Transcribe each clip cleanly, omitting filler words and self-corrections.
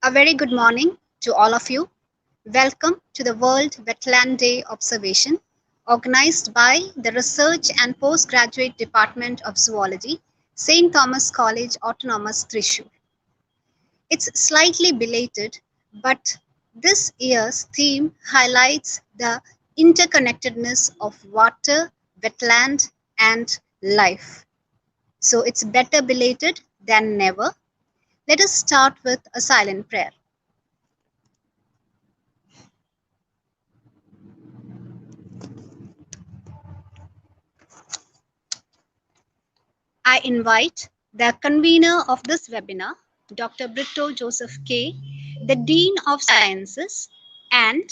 A very good morning to all of you. Welcome to the World Wetland Day observation organized by the Research and Postgraduate Department of Zoology, St. Thomas College Autonomous Thrissur. It's slightly belated, but this year's theme highlights the interconnectedness of water, wetland, and life. So it's better belated than never. Let us start with a silent prayer. I invite the convener of this webinar, Dr. Britto Joseph K., the Dean of Sciences, and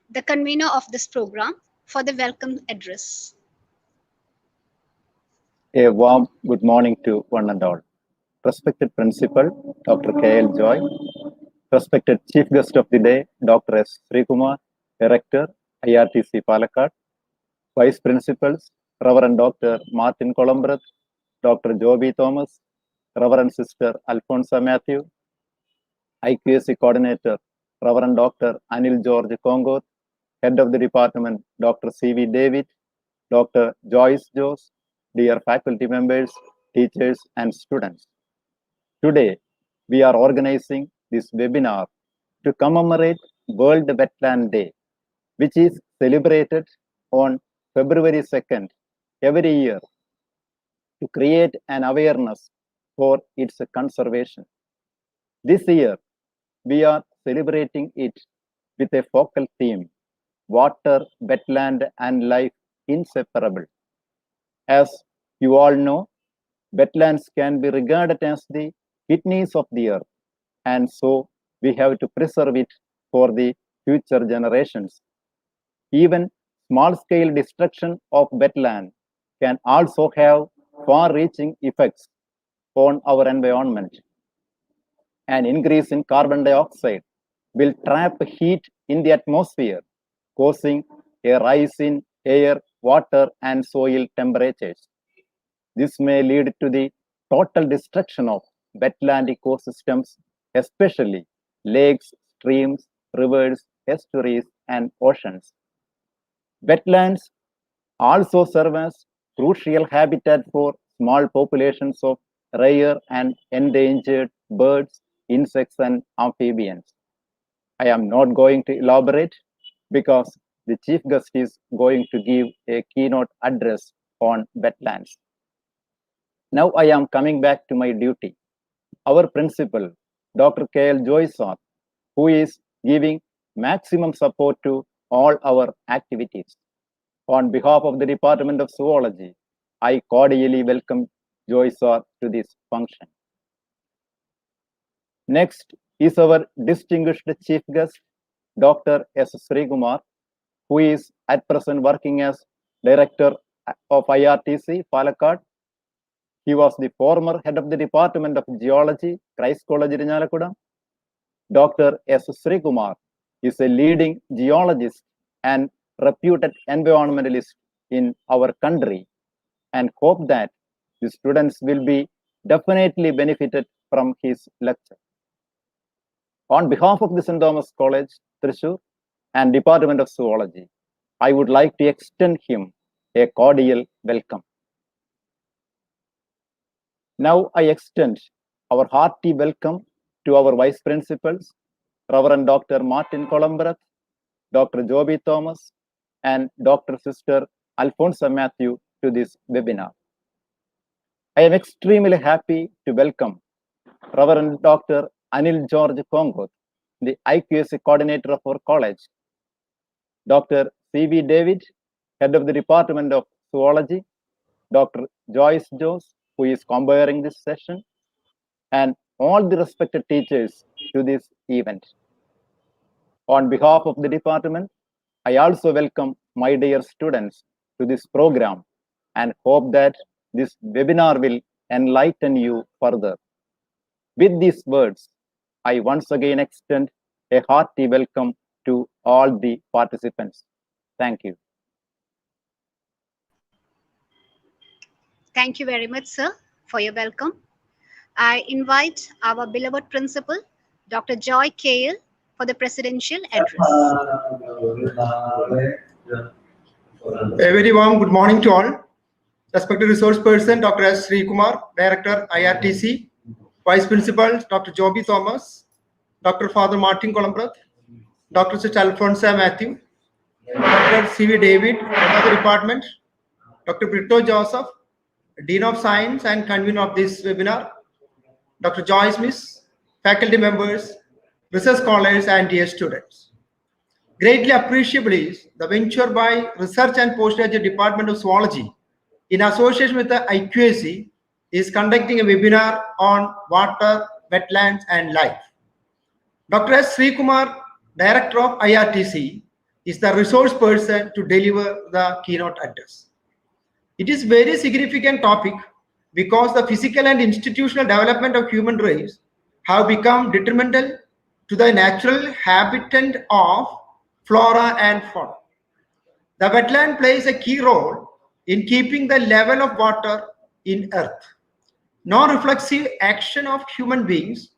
the convener of this program for the welcome address. A warm good morning to one and all. Respected Principal, Dr. K.L Joy, respected Chief Guest of the Day, Dr. S. Sreekumar, Director, IRTC Palakkad, Vice Principals, Reverend Dr. Martin Columbrath, Dr. Joby Thomas, Reverend Sister Alfonsa Matthew, IQAC Coordinator, Reverend Dr. Anil George Kongoth, Head of the Department, Dr. C.V. David, Dr. Joyce Jose, dear faculty members, teachers, and students. Today, we are organizing this webinar to commemorate World Wetland Day, which is celebrated on February 2nd every year to create an awareness for its conservation. This year, we are celebrating it with a focal theme, water, wetland, and life inseparable. As you all know, wetlands can be regarded as the kidneys of the earth, and so we have to preserve it for the future generations. Even small-scale destruction of wetland can also have far-reaching effects on our environment. An increase in carbon dioxide will trap heat in the atmosphere, causing a rise in air, water, and soil temperatures. This may lead to the total destruction of wetland ecosystems, especially lakes, streams, rivers, estuaries, and oceans. Wetlands also serve as crucial habitat for small populations of rare and endangered birds, insects, and amphibians. I am not going to elaborate because the chief guest is going to give a keynote address on wetlands. Now I am coming back to my duty. Our principal, Dr. K.L Joy, who is giving maximum support to all our activities. On behalf of the Department of Zoology, I cordially welcome Joy to this function. Next is our distinguished chief guest, Dr. S. Sreekumar, who is at present working as Director of IRTC, Palakkad. He was the former head of the Department of Geology, Christ College, Irinjalakuda. Dr. S. Sreekumar is a leading geologist and reputed environmentalist in our country, and hope that the students will be definitely benefited from his lecture. On behalf of the St. Thomas College, Thrissur, and Department of Zoology, I would like to extend him a cordial welcome. Now I extend our hearty welcome to our vice principals, Reverend Dr. Martin Columbrath, Dr. Joby Thomas, and Dr. Sister Alfonsa Matthew to this webinar. I am extremely happy to welcome Reverend Dr. Anil George Kongoth, the IQAC coordinator of our college, Dr. C.V. David, head of the Department of Zoology, Dr. Joyce Jose, who is comparing this session, and all the respected teachers to this event. On behalf of the department, I also welcome my dear students to this program and hope that this webinar will enlighten you further. With these words, I once again extend a hearty welcome to all the participants. Thank you. Thank you very much, sir, for your welcome. I invite our beloved principal, Dr. Joy K.L, for the presidential address. A very warm good morning to all. Respected resource person, Dr. S. Sreekumar, Director, IRTC, Vice Principal, Dr. Joby Thomas, Dr. Father Martin Columbrath, Dr. St. Alfonso Matthew, Dr. C.V. David, Head of the Department, Dr. Britto Joseph, Dean of Science and Convener of this webinar, Dr. Joyce Miss, faculty members, research scholars, and dear students. Greatly appreciable is the venture by Research and Postgraduate Department of Zoology in association with the IQAC is conducting a webinar on water, wetlands, and life. Dr. S. Sreekumar, Director of IRTC, is the resource person to deliver the keynote address. It is a very significant topic because the physical and institutional development of human race have become detrimental to the natural habitat of flora and fauna. The wetland plays a key role in keeping the level of water in earth. Non-reflexive action of human beings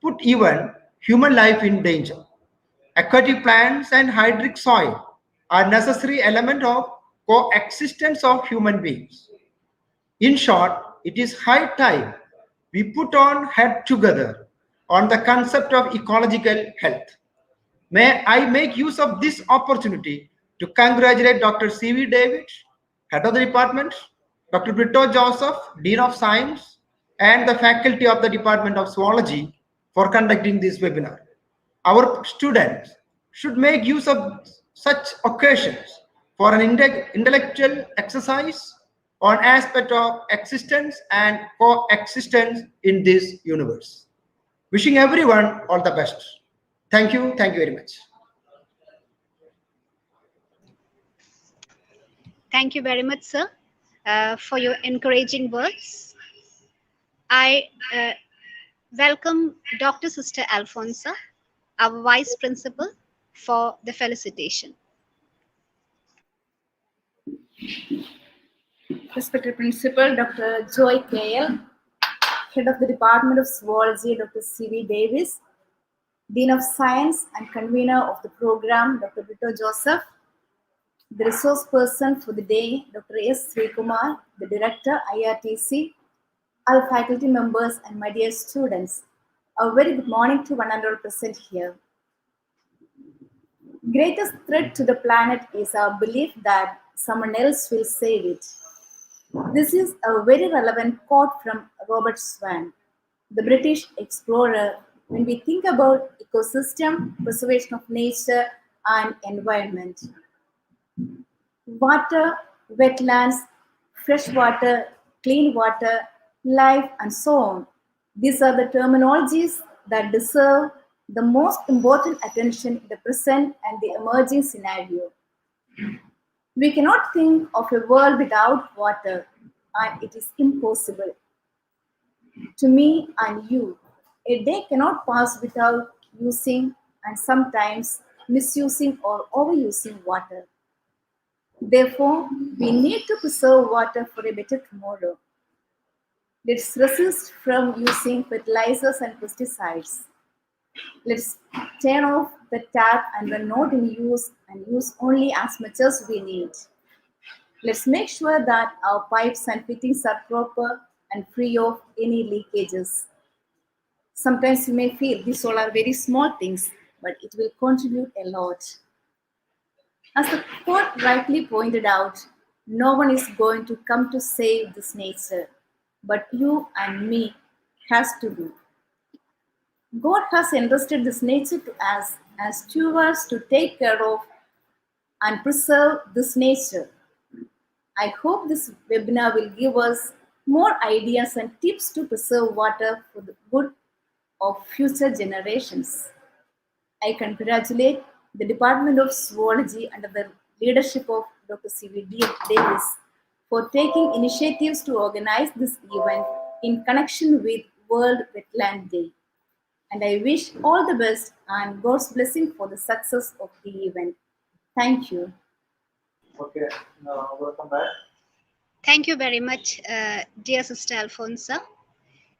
put even human life in danger. Aquatic plants and hydric soil are necessary element of coexistence of human beings. In short, it is high time we put on head together on the concept of ecological health. May I make use of this opportunity to congratulate Dr. C.V. David, Head of the Department, Dr. Britto Joseph, Dean of Science, and the faculty of the Department of Zoology for conducting this webinar. Our students should make use of such occasions for an intellectual exercise on aspect of existence and coexistence in this universe. Wishing everyone all the best. Thank you very much. Thank you very much, sir, for your encouraging words. I welcome Dr. Sister Alfonsa, our Vice Principal, for the felicitation. Respected Principal, Dr. Joy K.L, Head of the Department of Zoology, Dr. C.V. Davis, Dean of Science and Convener of the program, Dr. Britto Joseph, the resource person for the day, Dr. S. Sreekumar, the Director, IRTC, all faculty members and my dear students. A very good morning to one and all present here. Greatest threat to the planet is our belief that someone else will save it. This is a very relevant quote from Robert Swan, the British explorer, when we think about ecosystem, preservation of nature and environment. Water, wetlands, fresh water, clean water, life, and so on. These are the terminologies that deserve the most important attention in the present and the emerging scenario. We cannot think of a world without water, and it is impossible. To me and you, a day cannot pass without using and sometimes misusing or overusing water. Therefore, we need to preserve water for a better tomorrow. Let's resist from using fertilizers and pesticides. Let's turn off the tap and when not in use and use only as much as we need. Let's make sure that our pipes and fittings are proper and free of any leakages. Sometimes you may feel these all are very small things, but it will contribute a lot. As the quote rightly pointed out, no one is going to come to save this nature, but you and me has to do. God has entrusted this nature to us as stewards to take care of and preserve this nature. I hope this webinar will give us more ideas and tips to preserve water for the good of future generations. I congratulate the Department of Zoology under the leadership of Dr. C.V. Davis for taking initiatives to organize this event in connection with World Wetland Day. And I wish all the best and God's blessing for the success of the event. Thank you. Okay, welcome back. Thank you very much, dear Sister Alfonsa.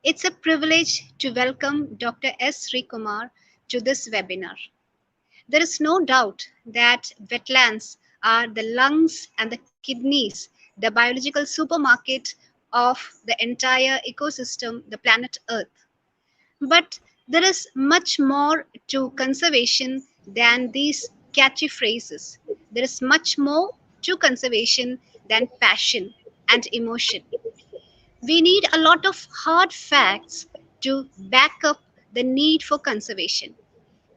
It's a privilege to welcome Dr. S. Sreekumar to this webinar. There is no doubt that wetlands are the lungs and the kidneys, the biological supermarket of the entire ecosystem, the planet Earth. But there is much more to conservation than these catchy phrases. There is much more to conservation than passion and emotion. We need a lot of hard facts to back up the need for conservation.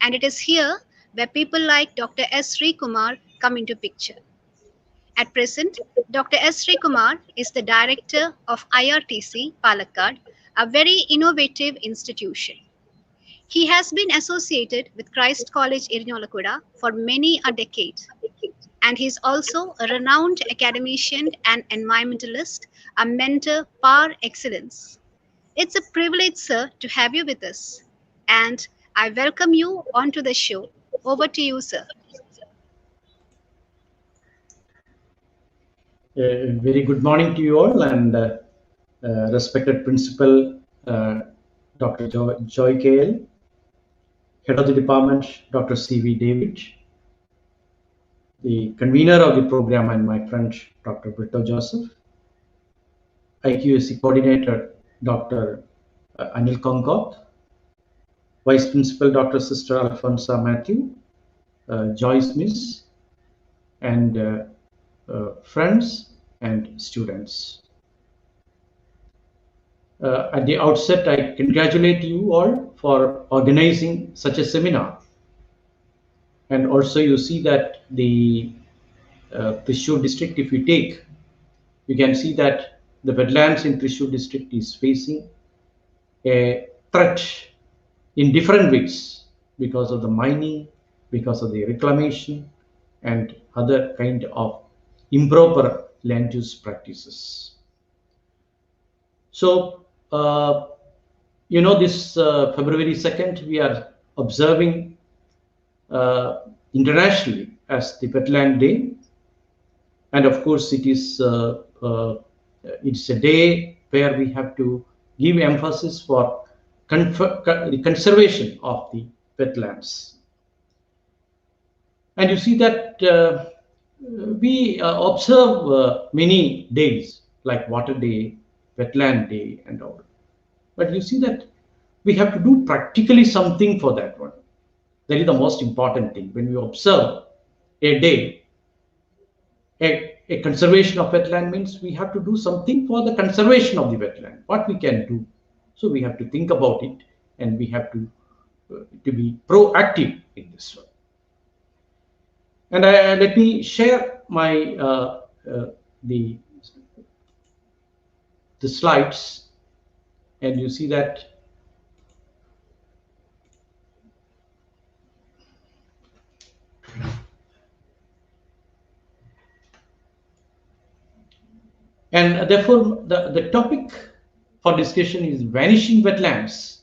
And it is here where people like Dr. S. Sreekumar come into picture. At present, Dr. S. Sreekumar is the director of IRTC Palakkad, a very innovative institution. He has been associated with Christ College Irinolakuda for many a decade, and he is also a renowned academician and environmentalist, a mentor par excellence. It's a privilege, sir, to have you with us, and I welcome you onto the show. Over to you, sir. Very good morning to you all, and respected Principal Dr. Joy K.L, Head of the Department Dr. C.V. David, the Convener of the program and my friend Dr. Britto Joseph, IQAC Coordinator Dr. Anil Konkoth, Vice Principal Dr. Sister Alfonsa Matthew, Joyce Miss, and friends and students. At the outset, I congratulate you all for organizing such a seminar. And also you see that the Thrissur district, if you take, you can see that the wetlands in Thrissur district is facing a threat in different ways because of the mining, because of the reclamation, and other kind of improper land use practices. So, this February 2nd, we are observing internationally as the Wetland Day. And of course, it's a day where we have to give emphasis for the conservation of the wetlands. And you see that we observe many days like Water Day, Wetland Day, and all. But you see that we have to do practically something for that one. That is the most important thing. When we observe a day, a conservation of wetland means we have to do something for the conservation of the wetland, what we can do. So we have to think about it, and we have to be proactive in this one. And let me share my the slides, and you see that and therefore the topic for discussion is vanishing wetlands,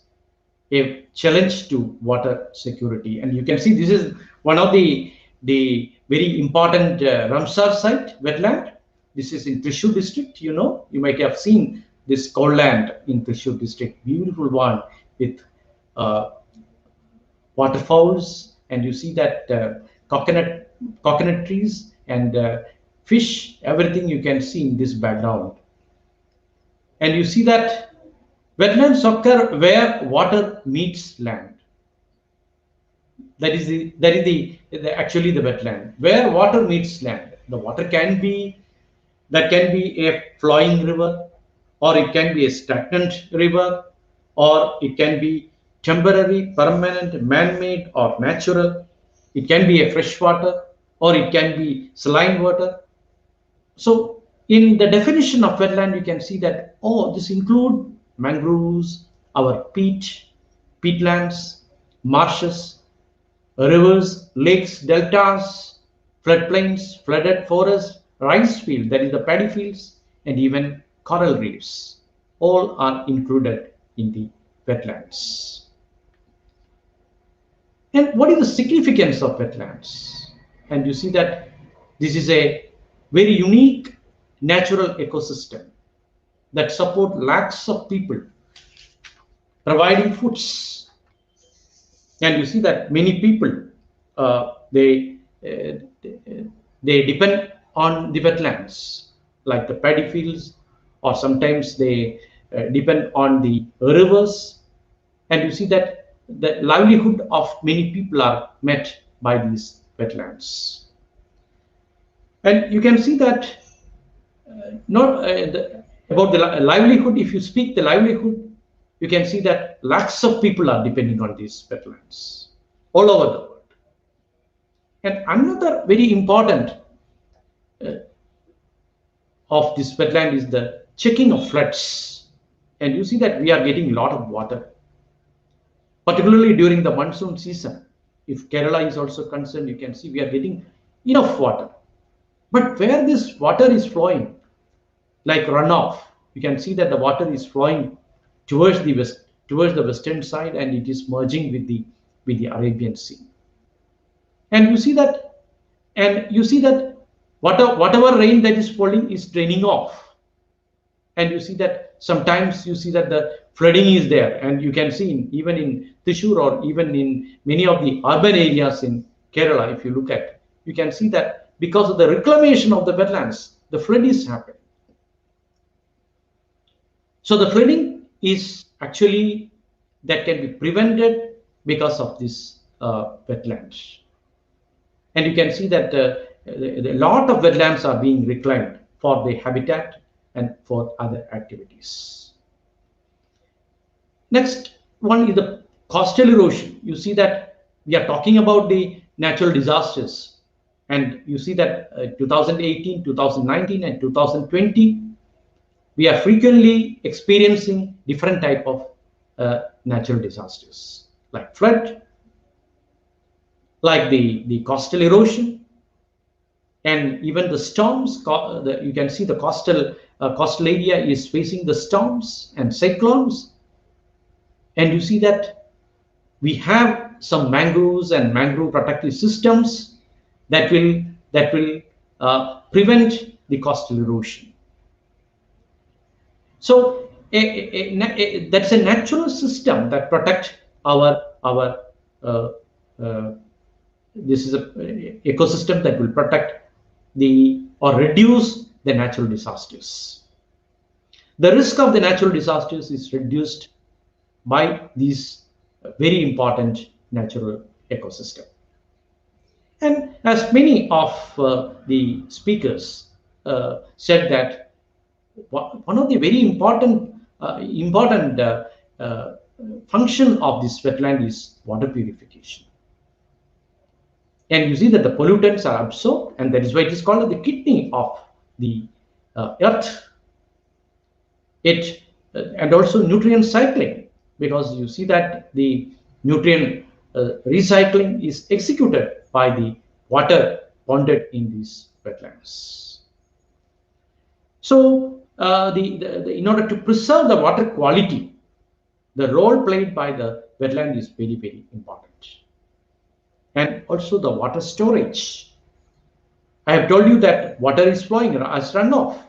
a challenge to water security. And you can see this is one of the very important Ramsar site wetland. This is in Thrissur district. You might have seen this coal land in Thrissur district, beautiful one with waterfowls, and you see that coconut trees and fish, everything you can see in this background. And you see that wetlands occur where water meets land. That is actually the wetland where water meets land. The water can be a flowing river, or it can be a stagnant river, or it can be temporary, permanent, man-made, or natural. It can be a fresh water, or it can be saline water. So in the definition of wetland, you can see that, this include mangroves, our peatlands, marshes, rivers, lakes, deltas, floodplains, flooded forests, rice field, that is the paddy fields, and even coral reefs. All are included in the wetlands. And what is the significance of wetlands? And you see that this is a very unique natural ecosystem that support lakhs of people providing foods. And you see that many people, they depend on the wetlands, like the paddy fields, or sometimes they depend on the rivers. And you see that the livelihood of many people are met by these wetlands. And you can see that about the livelihood, if you speak the livelihood, you can see that lakhs of people are depending on these wetlands all over the world. And another very important of this wetland is the checking of floods. And you see that we are getting a lot of water, particularly during the monsoon season. If Kerala is also concerned, you can see we are getting enough water. But where this water is flowing, like runoff, you can see that the water is flowing towards the western side, and it is merging with the Arabian Sea. And you see that, whatever rain that is falling is draining off. And you see that sometimes you see that the flooding is there, and you can see even in Thrissur or even in many of the urban areas in Kerala, if you look at, you can see that because of the reclamation of the wetlands, the flood is happening. So the flooding is actually that can be prevented because of this wetlands. And you can see that a lot of wetlands are being reclaimed for the habitat and for other activities. Next one is the coastal erosion. You see that we are talking about the natural disasters, and you see that 2018, 2019, and 2020, we are frequently experiencing different type of natural disasters, like flood, like the coastal erosion, and even the storms. You can see the coastal area is facing the storms and cyclones. And you see that we have some mangroves and mangrove protective systems that will prevent the coastal erosion. So that's a natural system that protects this is an ecosystem that will protect or reduce the natural disasters. The risk of the natural disasters is reduced by these very important natural ecosystem. And as many of the speakers said that one of the very important function of this wetland is water purification. And you see that the pollutants are absorbed, and that is why it is called the kidney of the earth. And also nutrient cycling, because you see that the nutrient recycling is executed by the water ponded in these wetlands. So in order to preserve the water quality, the role played by the wetland is very, very important. And also the water storage. I have told you that water is flowing as runoff.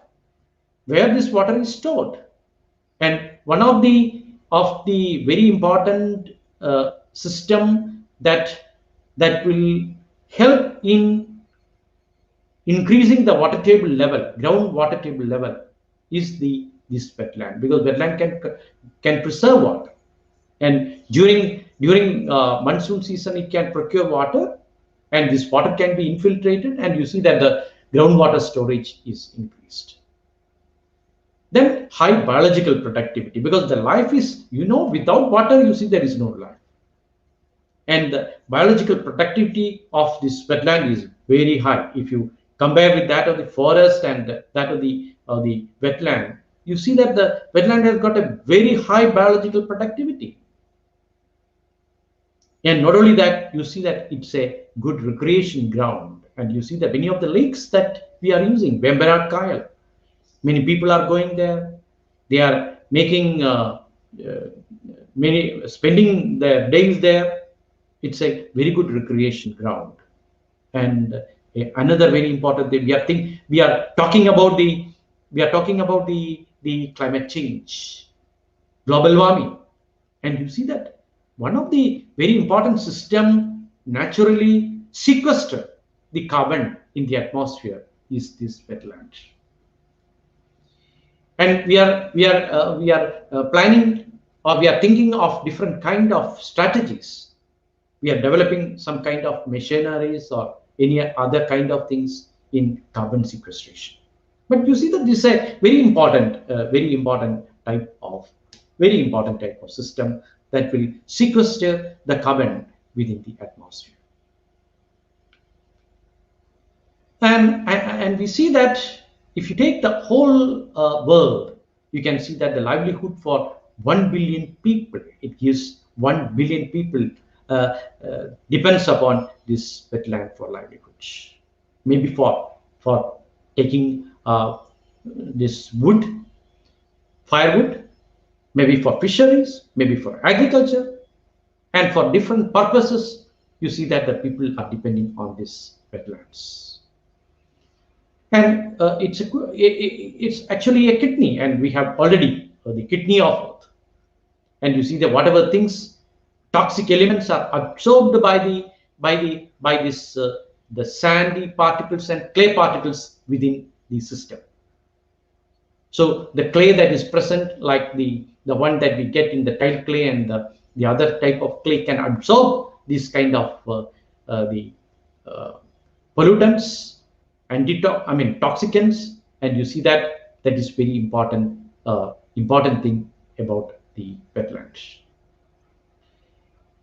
Where this water is stored, and one of the very important system that will help in increasing the water table level, ground water table level, is this wetland, because wetland can preserve water, and during monsoon season it can procure water, and this water can be infiltrated, and you see that the groundwater storage is increased. Then high biological productivity, because the life is, without water, you see there is no life. And the biological productivity of this wetland is very high. If you compare with that of the forest and that of the wetland, you see that the wetland has got a very high biological productivity. And not only that, you see that it's a good recreation ground. And you see that many of the lakes that we are using, Vembarat Kayal, many people are going there. They are making spending their days there. It's a very good recreation ground. And another very important thing, we are talking about the climate change, global warming, And you see that one of the very important system naturally sequester the carbon in the atmosphere is this wetland. And we are planning, or we are thinking of different kind of strategies. We are developing some kind of machineries or any other kind of things in carbon sequestration. But you see that this is a very important type of system that will sequester the carbon within the atmosphere. And we see that if you take the whole world, you can see that the livelihood for 1 billion people, it gives 1 billion people depends upon this wetland for livelihood. Maybe for taking this wood, firewood, maybe for fisheries, maybe for agriculture, and for different purposes. You see that the people are depending on these wetlands. And it's actually a kidney, and we have already the kidney of Earth. And you see that whatever things, toxic elements are absorbed by the sandy particles and clay particles within the system. So the clay that is present, like the one that we get in the tile clay and the other type of clay, can absorb this kind of pollutants and toxicants, and you see that is very important thing about the wetlands.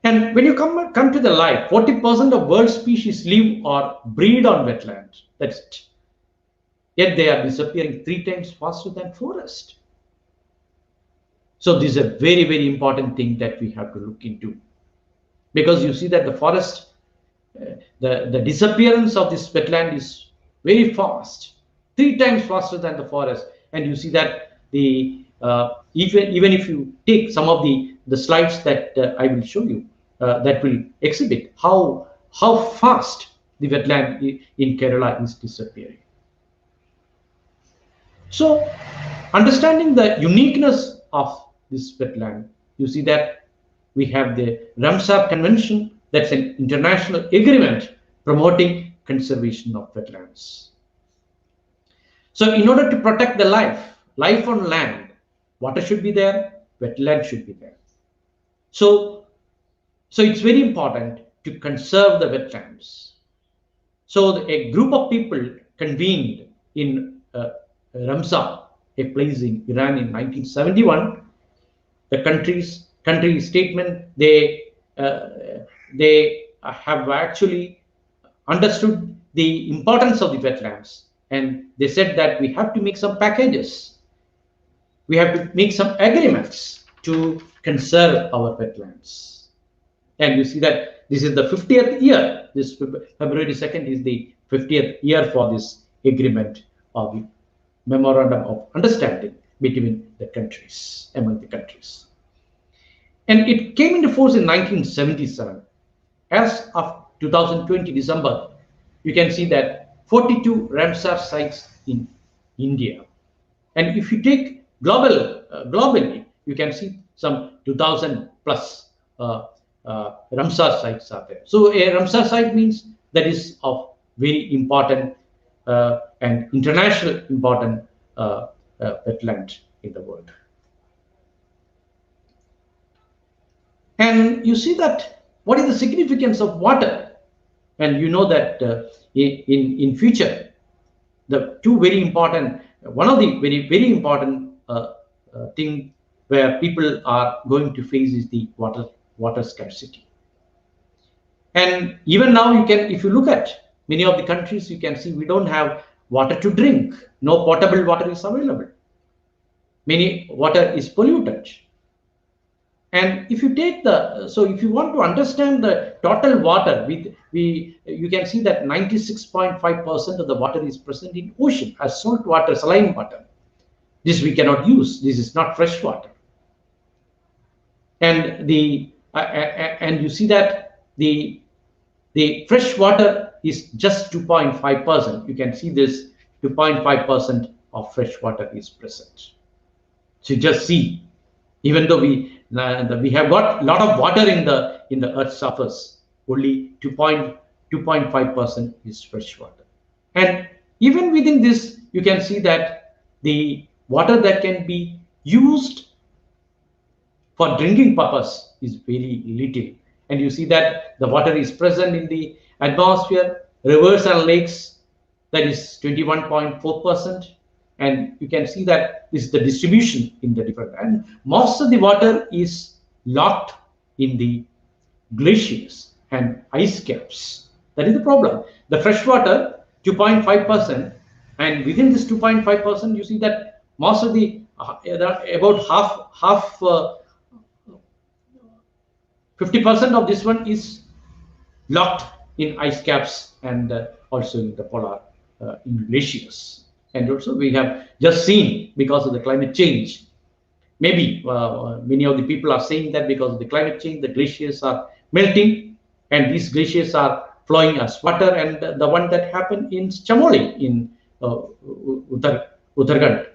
And when you come to the life, 40% of world species live or breed on wetlands. That's it. Yet they are disappearing 3 times faster than forest. So this is a very, very important thing that we have to look into, because you see that the forest, the disappearance of this wetland is very fast, 3 times faster than the forest. And you see that the even if you take some of the slides that I will show you, that will exhibit how fast the wetland in Kerala is disappearing. So, understanding the uniqueness of this wetland, you see that we have the Ramsar Convention. That's an international agreement promoting conservation of wetlands. So in order to protect the life on land, water should be there, wetland should be there. So it's very important to conserve the wetlands. So a group of people convened in Ramsar, a place in Iran, in 1971. The country statement, they have actually understood the importance of the wetlands, and they said that we have to make some packages, we have to make some agreements to conserve our wetlands. And you see that this is the 50th year. This February 2nd is the 50th year for this agreement of the memorandum of understanding between the countries, among the countries. And it came into force in 1977. As of 2020 December, you can see that 42 Ramsar sites in India. And if you take globally, you can see some 2,000 plus Ramsar sites are there. So a Ramsar site means that is of very important and international important wetland in the world. And you see that what is the significance of water? And you know that in future, the two very important, one of the very, very important thing where people are going to face is the water scarcity. And even now, you can, if you look at many of the countries, you can see we don't have water to drink. No potable water is available. Many water is polluted. And if you take if you want to understand the total water, you can see that 96.5% of the water is present in ocean as salt water, saline water. This we cannot use. This is not fresh water. And and you see that the fresh water is just 2.5%. You can see this 2.5% of fresh water is present. So you just see Even though we have got a lot of water in the Earth's surface, only 2.5% is fresh water. And even within this, you can see that the water that can be used for drinking purpose is very little. And you see that the water is present in the atmosphere, rivers and lakes, that is 21.4%. And you can see that this is the distribution in the different, and most of the water is locked in the glaciers and ice caps. That is the problem. The fresh water, 2.5%, and within this 2.5%, you see that most of the about half 50% of this one is locked in ice caps and also in the polar in glaciers. And also we have just seen, because of the climate change, maybe many of the people are saying that because of the climate change, the glaciers are melting, and these glaciers are flowing as water. And the one that happened in Chamoli in Uttarakhand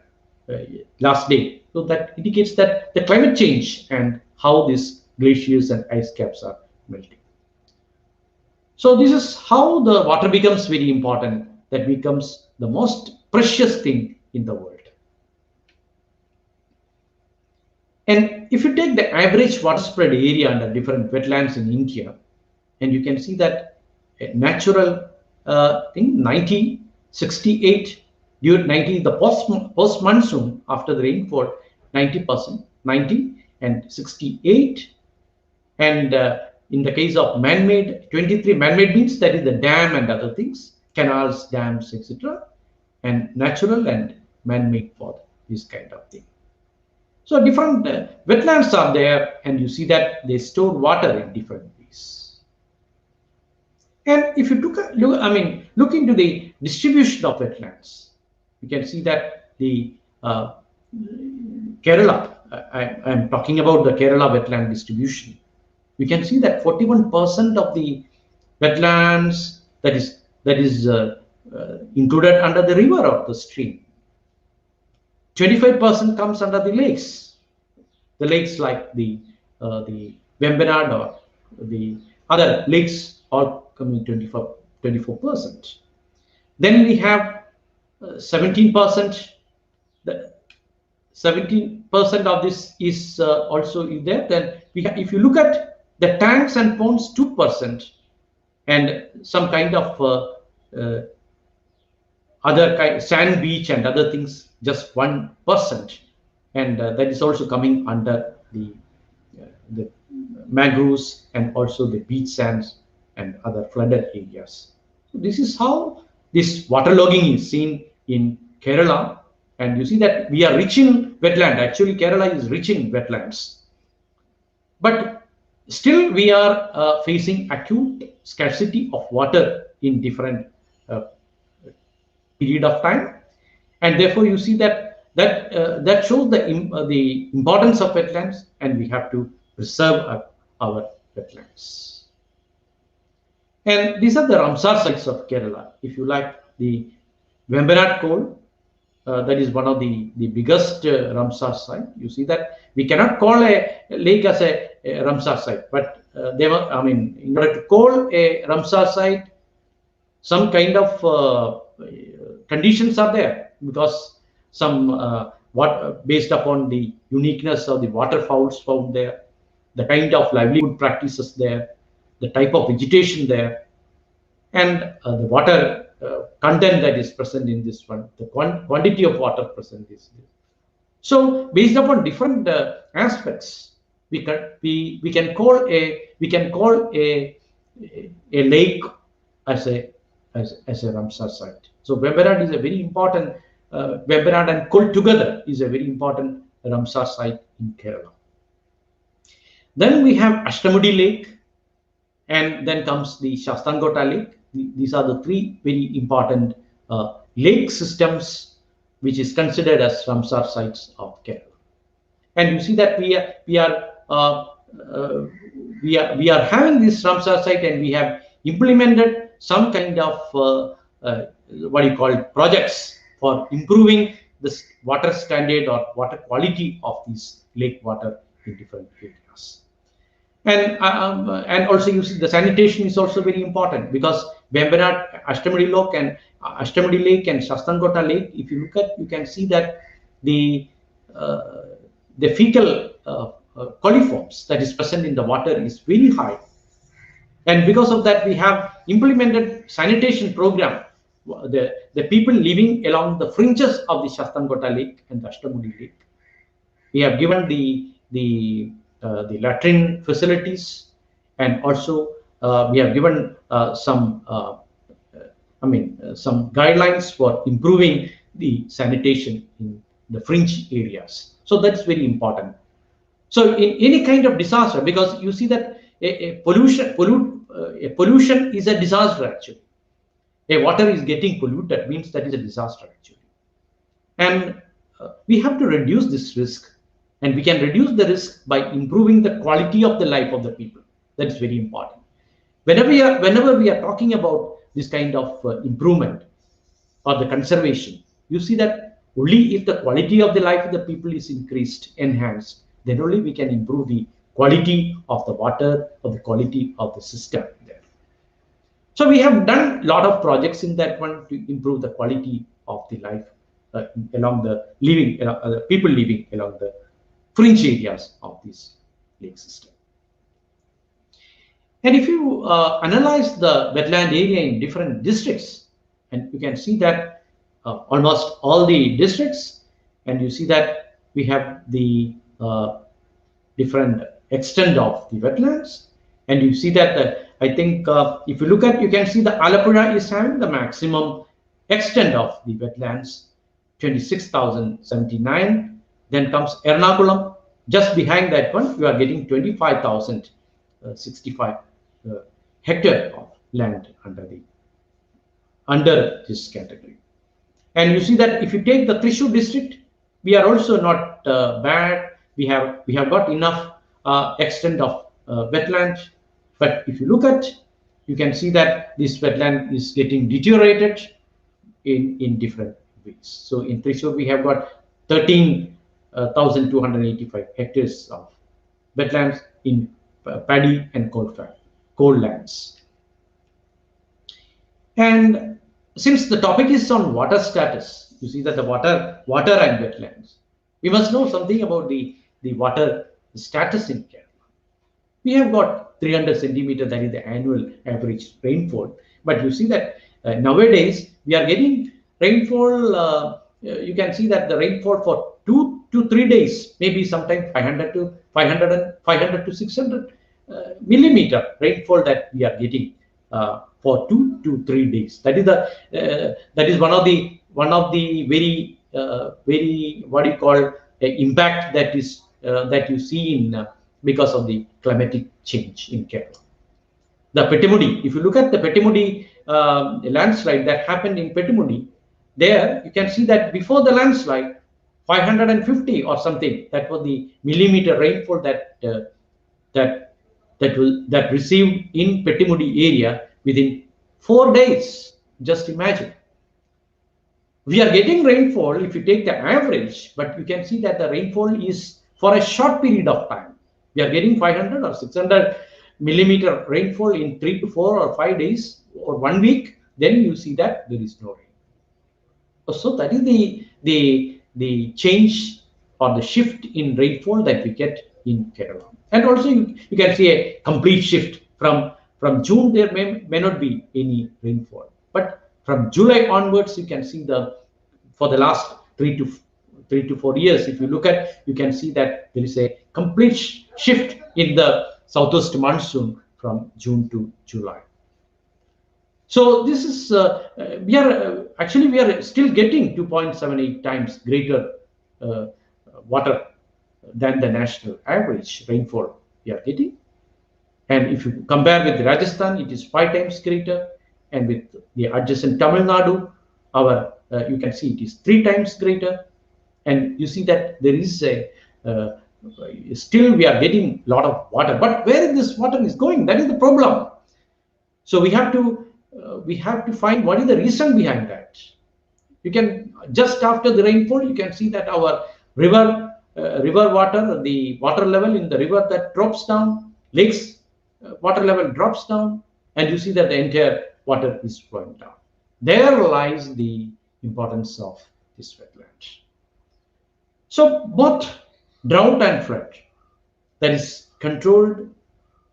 last day, so that indicates that the climate change and how these glaciers and ice caps are melting. So this is how the water becomes very important, that becomes the most precious thing in the world. And if you take the average water spread area under different wetlands in India, and you can see that a natural thing, 90, 68, during 90, the post monsoon after the rainfall, 90%, 90 and 68. And in the case of man-made, 23, man-made means that is the dam and other things, canals, dams, etc. And natural and man-made for this kind of thing. So different wetlands are there, and you see that they store water in different ways. And if you look into the distribution of wetlands, you can see that the Kerala, I'm talking about the Kerala wetland distribution. You can see that 41% of the wetlands that is included under the river or the stream. 25% comes under the lakes. The lakes like the Vembanad or the other lakes all coming 24%. Then we have 17%. The 17% of this is also in there. Then we have, if you look at the tanks and ponds, 2%, and some kind of other kind, sand beach and other things, just 1%, and that is also coming under the mangroves and also the beach sands and other flooded areas. So this is how this waterlogging is seen in Kerala, and you see that we are rich in wetland. Actually, Kerala is rich in wetlands, but still we are facing acute scarcity of water in different period of time, and therefore you see that shows the importance of wetlands, and we have to preserve our wetlands. And these are the Ramsar sites of Kerala. If you like, the Vembanad coal, that is one of the biggest Ramsar site. You see that we cannot call a lake as a Ramsar site, but they were, in order to call a Ramsar site, some kind of conditions are there, because some based upon the uniqueness of the waterfowls found there, the kind of livelihood practices there, the type of vegetation there, and the water content that is present in this one, the quantity of water present is there. So based upon different aspects, we can call a lake as a Ramsar site. So Vembanad is a very important, Vembanad and Kol together is a very important Ramsar site in Kerala. Then we have Ashtamudi Lake, and then comes the Shastangota Lake. These are the three very important lake systems which is considered as Ramsar sites of Kerala. And you see that we are having this Ramsar site, and we have implemented some kind of what you call projects for improving this water standard or water quality of these lake water in different areas. And also you see the sanitation is also very important, because Bembenat, Ashtamudi Lake and Shastangota Lake, if you look at, you can see that the fecal coliforms that is present in the water is very high. And because of that, we have implemented sanitation program. The people living along the fringes of the Shastangota Lake and the Ashtamudi Lake, we have given the latrine facilities, and also we have given some guidelines for improving the sanitation in the fringe areas. So that's very important. So in any kind of disaster, because you see that pollution is a disaster actually. A water is getting polluted means that is a disaster actually. And we have to reduce this risk, and we can reduce the risk by improving the quality of the life of the people. That is very important. Whenever we are talking about this kind of improvement or the conservation, you see that only if the quality of the life of the people is increased, enhanced, then only we can improve the quality of the water or the quality of the system there. So we have done a lot of projects in that one to improve the quality of the life along the people living along the fringe areas of this lake system. And if you analyze the wetland area in different districts, and you can see that almost all the districts, and you see that we have the different extent of the wetlands, and you see that I think if you look at, you can see the Alappuzha is having the maximum extent of the wetlands, 26,079. Then comes Ernakulam. Just behind that one, you are getting 25,065 hectare of land under this category. And you see that if you take the Thrissur district, we are also not bad. We have got enough extent of wetland. But if you look at, you can see that this wetland is getting deteriorated in different ways. So in Thrissur, we have got 13,285 hectares of wetlands in paddy and coal lands. And since the topic is on water status, you see that the water and wetlands, we must know something about the water status in Kerala. We have got 300 centimeters, that is the annual average rainfall. But you see that nowadays we are getting rainfall. You can see that the rainfall for 2 to 3 days, maybe sometimes 500 to 600 millimeter rainfall that we are getting for 2 to 3 days. That is one of the very what do you call impact that you see in because of the climatic change in Kerala. The Pettimudi, if you look at the Pettimudi landslide that happened in Pettimudi, there you can see that before the landslide, 550 or something, that was the millimeter rainfall that received in Pettimudi area within 4 days. Just imagine. We are getting rainfall if you take the average, but you can see that the rainfall is for a short period of time. We are getting 500 or 600 millimeter rainfall in 3 to 4 or 5 days or 1 week. Then you see that there is no rain. So that is the change or the shift in rainfall that we get in Kerala. And also you can see a complete shift from June. There may not be any rainfall, but from July onwards, you can see for the last 3 to 4 years, if you look at, you can see that there is a complete shift in the southwest monsoon from June to July. So this is we are still getting 2.78 times greater water than the national average rainfall we are getting. And if you compare with Rajasthan, it is 5 times greater, and with the adjacent Tamil Nadu, you can see it is 3 times greater. And you see that there is still we are getting a lot of water, but where this water is going, that is the problem. So we have to find what is the reason behind that. You can, just after the rainfall, you can see that our river water, the water level in the river that drops down, lakes water level drops down, and you see that the entire water is flowing down. There lies the importance of this wetland. So both drought and flood, that is controlled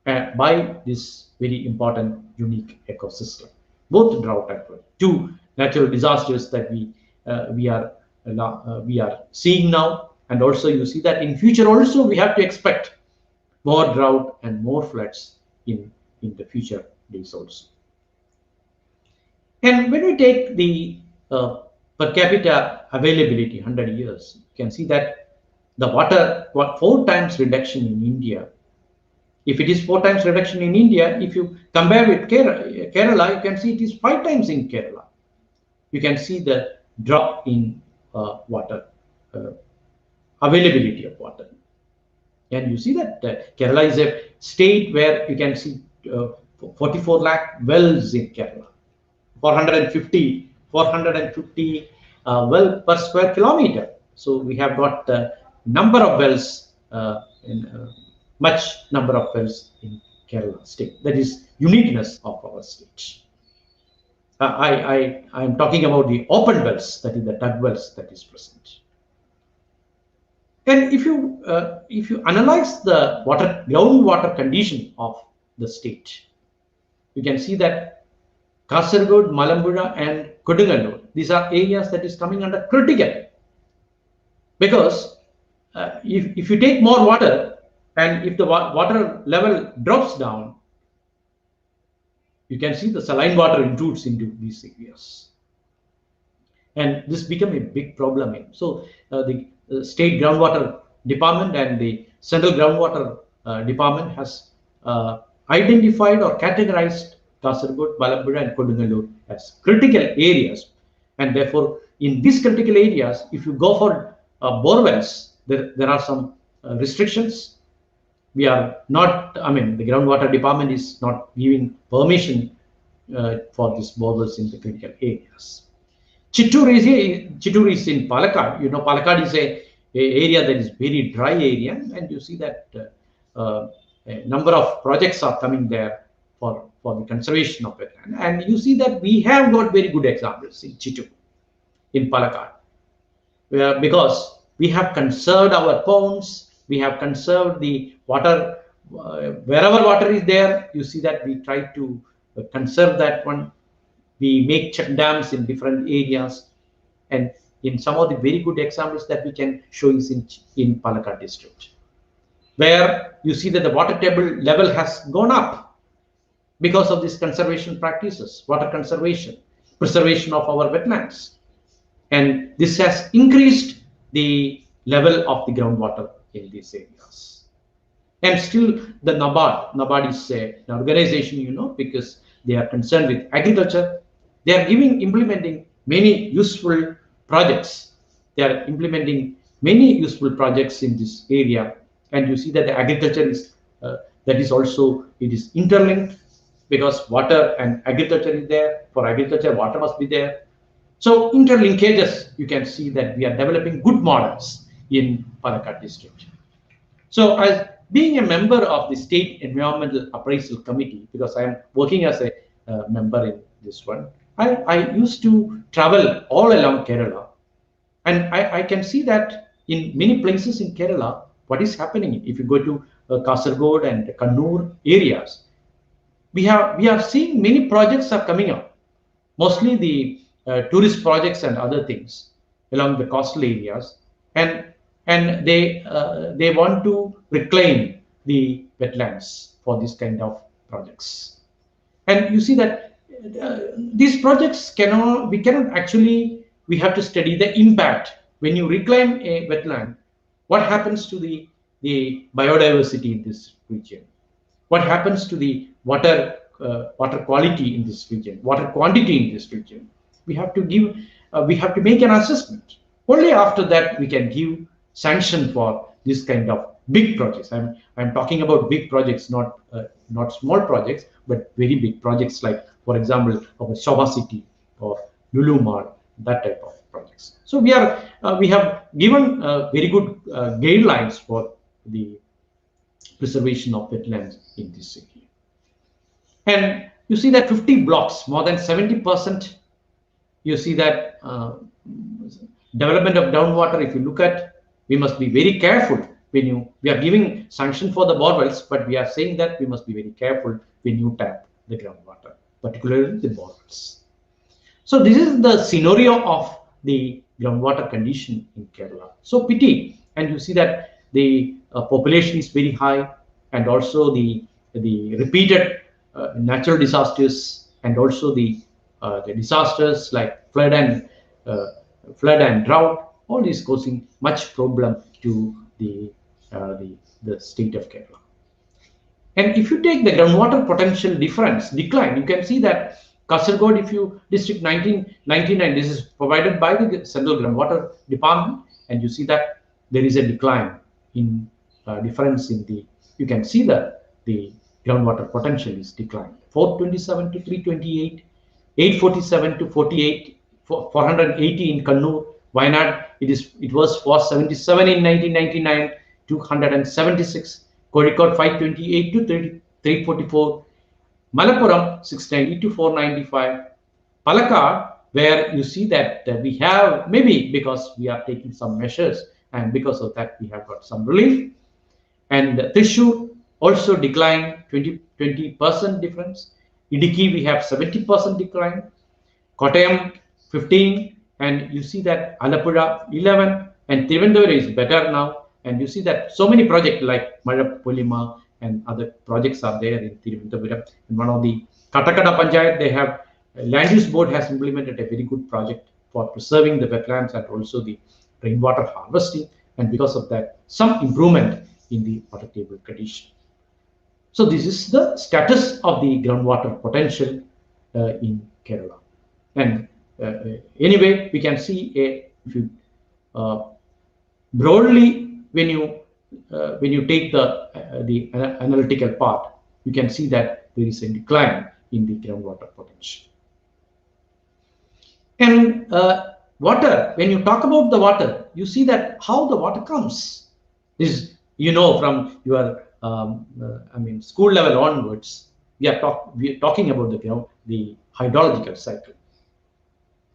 by this very important unique ecosystem. Both drought and flood, two natural disasters that we are seeing now, and also you see that in future also we have to expect more drought and more floods in the future days also. And when we take the per capita availability 100 years, you can see that the water 4 times reduction in India. If it is 4 times reduction in India, if you compare with Kerala, you can see it is 5 times in Kerala. You can see the drop in water availability of water. And you see that Kerala is a state where you can see 44 lakh wells in Kerala, 450 well per square kilometer. So we have got number of wells much number of wells in Kerala state. That is uniqueness of our state. I am talking about the open wells, that is the dug wells that is present. And if you analyze the groundwater condition of the state, you can see that Kasaragod, Malambuzha, and Kodungalur, these are areas that is coming under critical, because if you take more water and if the water level drops down, you can see the saline water intrudes into these areas, and this become a big problem. So the state groundwater department and the central groundwater department has identified or categorized Kasaragod, Malambuzha, and Kodungalur as critical areas, and therefore in these critical areas, if you go for borewells, there are some restrictions. We are not, I mean, the groundwater department is not giving permission for these borewells in the critical areas. Chittoor is in Palakkad. You know, Palakkad is a area that is very dry area, and you see that a number of projects are coming there for the conservation of wetland. And you see that we have got very good examples in Chittoor, in Palakkad, because we have conserved our ponds, we have conserved the water, wherever water is there, you see that we try to conserve that one. We make check dams in different areas, and in some of the very good examples that we can show is in Palakkad district, where you see that the water table level has gone up because of these conservation practices, water conservation, preservation of our wetlands, and this has increased the level of the groundwater in these areas. And still the NABARD is an organization, you know, because they are concerned with agriculture. They are implementing many useful projects. They are implementing many useful projects in this area, and you see that the agriculture is that is also, it is interlinked, because water and agriculture is there. For agriculture, water must be there. So interlinkages, you can see that we are developing good models in Palakkad district. So as being a member of the State Environmental Appraisal Committee, because I am working as a member in this one, I used to travel all along Kerala, and I can see that in many places in Kerala, what is happening. If you go to Kasaragod and Kannur areas, we are seeing many projects are coming up, mostly the tourist projects and other things along the coastal areas, and they want to reclaim the wetlands for this kind of projects. And you see that these projects we cannot actually, we have to study the impact. When you reclaim a wetland, what happens to the biodiversity in this region? What happens to the water quality in this region, water quantity in this region? We have to make an assessment. Only after that we can give sanction for this kind of big projects. I'm talking about big projects, not small projects, but very big projects, like, for example, of a Shobha City or Lulu Mall, that type of projects. So we have given very good guidelines for the preservation of wetlands in this area. And you see that 50 blocks, more than 70%, you see that development of groundwater. If you look at, we must be very careful when we are giving sanction for the borewells, but we are saying that we must be very careful when you tap the groundwater, particularly the borewells. So this is the scenario of the groundwater condition in Kerala. So pity, and you see that the population is very high, and also the repeated natural disasters, and also the disasters like flood and drought, all is causing much problem to the state of Kerala. And if you take the groundwater potential decline, you can see that Kasaragod, if you district 1999, this is provided by the Central Groundwater Department, and you see that there is a decline in difference in the, you can see that the groundwater potential is declined. 427 to 328, 847 to 48, 480 in Kannur, Wayanad, it was 477 in 1999, 276, Kozhikode 528 to 344, Malappuram 690 to 495, Palakkad, where you see that we have, maybe because we are taking some measures, and because of that we have got some relief. And Thrissur also declined 20% difference. Idiki we have 70% decline. Kottayam 15, and you see that Alappuzha 11, and Trivandrum is better now. And you see that so many projects like Malappulima and other projects are there in Tiruvandhuram. In one of the Katakada Panchayat, they have land use board has implemented a very good project for preserving the wetlands and also the rainwater harvesting, and because of that, some improvement in the water table condition. So this is the status of the groundwater potential in Kerala. And anyway, we can see if you broadly, when you take the analytical part, you can see that there is a decline in the groundwater potential. And water, when you talk about the water, you see that how the water comes. This, you know, from your school level onwards, we are talking about the hydrological cycle.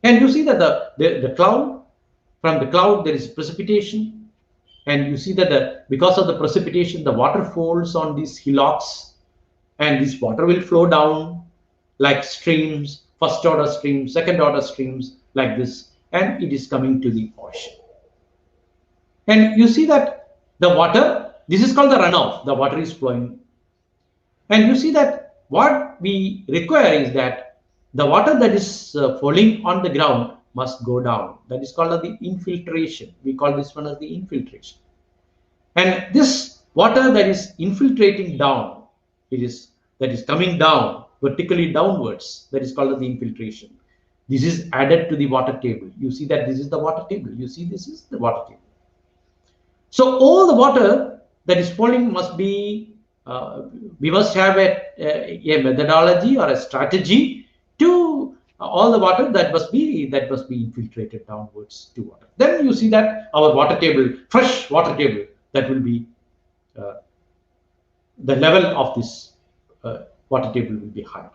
And you see that the cloud, from the cloud there is precipitation, and you see that because of the precipitation, the water falls on these hillocks, and this water will flow down like streams, first order streams, second order streams, like this, and it is coming to the ocean. And you see that the water, this is called the runoff, the water is flowing. And you see that what we require is that the water that is falling on the ground must go down. That is called the infiltration. We call this one as the infiltration. And this water that is infiltrating down, that is coming down, vertically downwards, that is called the infiltration. This is added to the water table. You see that this is the water table. You see this is the water table. So all the water that is falling must be, we must have a methodology or a strategy to all the water that must be infiltrated downwards to water. Then you see that our water table, fresh water table, that will be the level of this water table will be higher.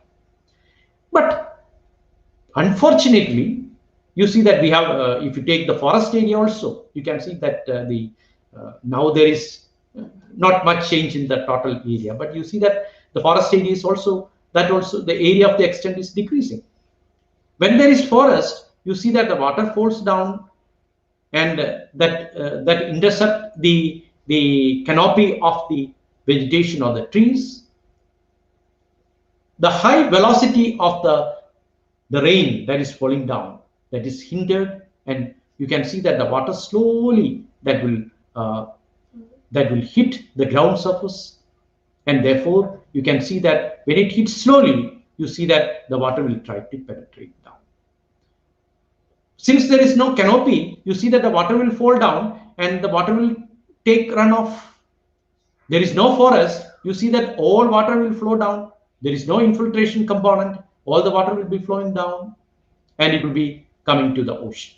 But unfortunately, you see that we have, if you take the forest area also, you can see that now there is not much change in the total area, but you see that the forest area is also, the area of the extent is decreasing. When there is forest, you see that the water falls down, and that intercept the canopy of the vegetation or the trees. The high velocity of the rain that is falling down, that is hindered, and you can see that the water slowly that will hit the ground surface, and therefore you can see that when it hits slowly, you see that the water will try to penetrate down. Since there is no canopy, you see that the water will fall down and the water will take runoff. There is no forest, you see that all water will flow down. There is no infiltration component, all the water will be flowing down, and it will be coming to the ocean.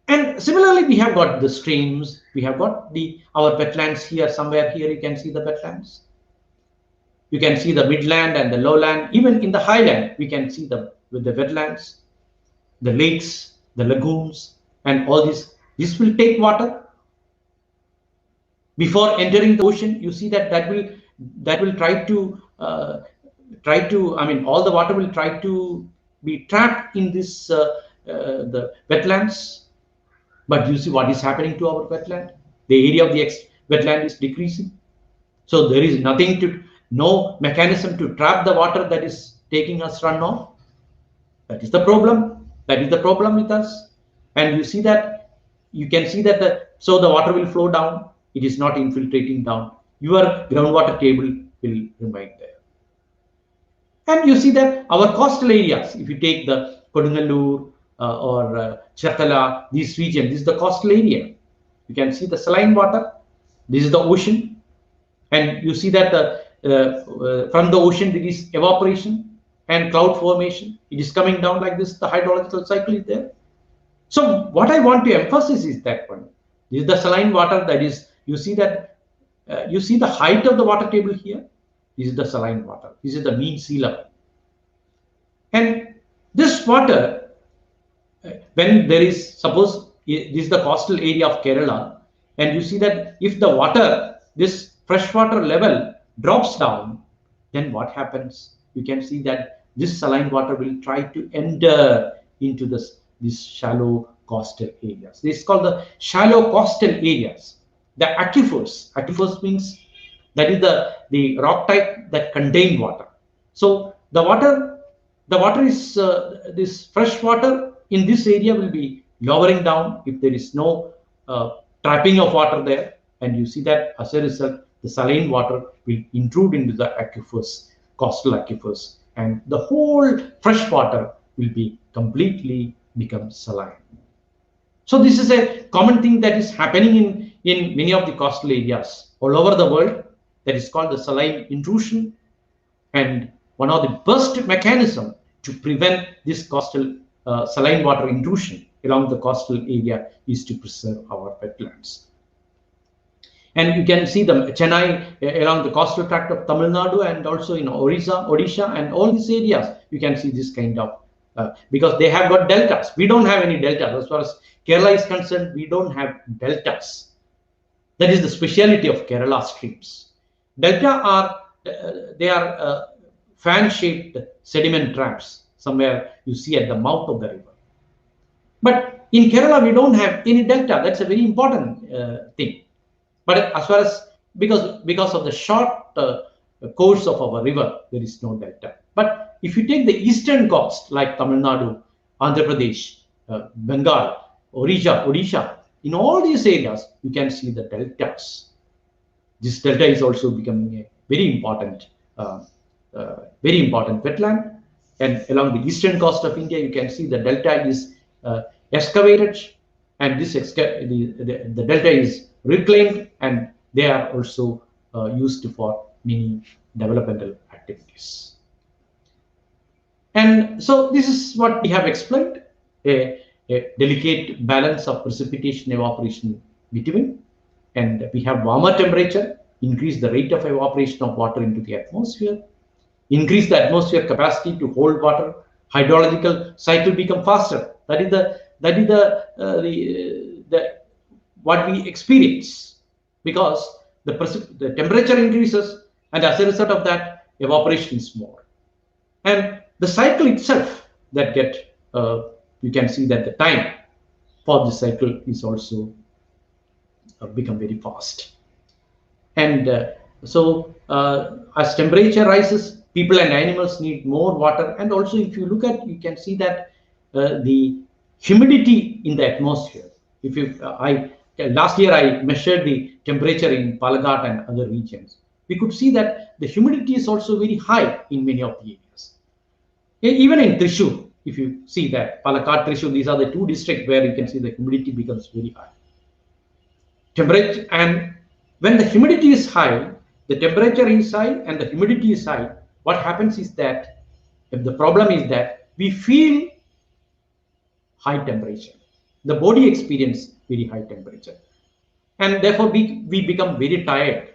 And similarly, we have got the streams, we have got our wetlands here. Somewhere here you can see the wetlands. You can see the midland and the lowland. Even in the highland, we can see the wetlands, the lakes, the lagoons, and all this. This will take water. Before entering the ocean, you see that will try to all the water will try to be trapped in this the wetlands. But you see what is happening to our wetland. The area of the wetland is decreasing. So there is no mechanism to trap the water that is taking us runoff. That is the problem. That is the problem with us. And you see that, you can see that so the water will flow down. It is not infiltrating down. Your groundwater table will remain there. And you see that our coastal areas, if you take the Kodungalur or Chatala, these regions, this is the coastal area. You can see the saline water. This is the ocean. And you see that from the ocean there is evaporation and cloud formation. It is coming down like this. The hydrological cycle is there. So what I want to emphasize is that one. This is the saline water. That is, you see that you see the height of the water table here. This is the saline water. This is the mean sea level. And this water, when there is, suppose this is the coastal area of Kerala, and you see that if the water, this freshwater level drops down, then what happens? You can see that this saline water will try to enter into these shallow coastal areas. This is called the shallow coastal areas. The aquifers. Aquifers means that is the rock type that contain water. So the water is this fresh water in this area will be lowering down if there is no trapping of water there. And you see that as a result, the saline water will intrude into the aquifers, coastal aquifers, and the whole fresh water will be completely become saline. So this is a common thing that is happening in many of the coastal areas all over the world. That is called the saline intrusion. And one of the best mechanism to prevent this coastal saline water intrusion along the coastal area is to preserve our wetlands. And you can see the Chennai along the coastal tract of Tamil Nadu, and also in Odisha, and all these areas, you can see this kind of, because they have got deltas. We don't have any deltas. As far as Kerala is concerned, we don't have deltas. That is the speciality of Kerala streams. Delta are, they are fan-shaped sediment traps. Somewhere you see at the mouth of the river. But in Kerala, we don't have any delta. That's a very important thing. But as far as, because of the short course of our river, there is no delta. But if you take the eastern coast, like Tamil Nadu, Andhra Pradesh, Bengal, Odisha, in all these areas, you can see the deltas. This delta is also becoming a very important wetland. And along the eastern coast of India, you can see the delta is excavated, and this the delta is reclaimed, and they are also used for many developmental activities. And so this is what we have explained, a delicate balance of precipitation evaporation between, and we have warmer temperature, increase the rate of evaporation of water into the atmosphere, increase the atmosphere capacity to hold water, hydrological cycle become faster. That is what we experience, because the temperature increases, and as a result of that, evaporation is more. And the cycle itself that you can see that the time for the cycle is also become very fast. And so as temperature rises, people and animals need more water. And also, if you look at, you can see that the humidity in the atmosphere. If you, last year I measured the temperature in Palakkad and other regions. We could see that the humidity is also very high in many of the areas. Even in Thrissur, if you see that Palakkad, Thrissur, these are the two districts where you can see the humidity becomes very high. Temperature, and when the humidity is high, the temperature is high and the humidity is high, what happens is that, if the problem is that we feel high temperature, the body experience very high temperature, and therefore we become very tired.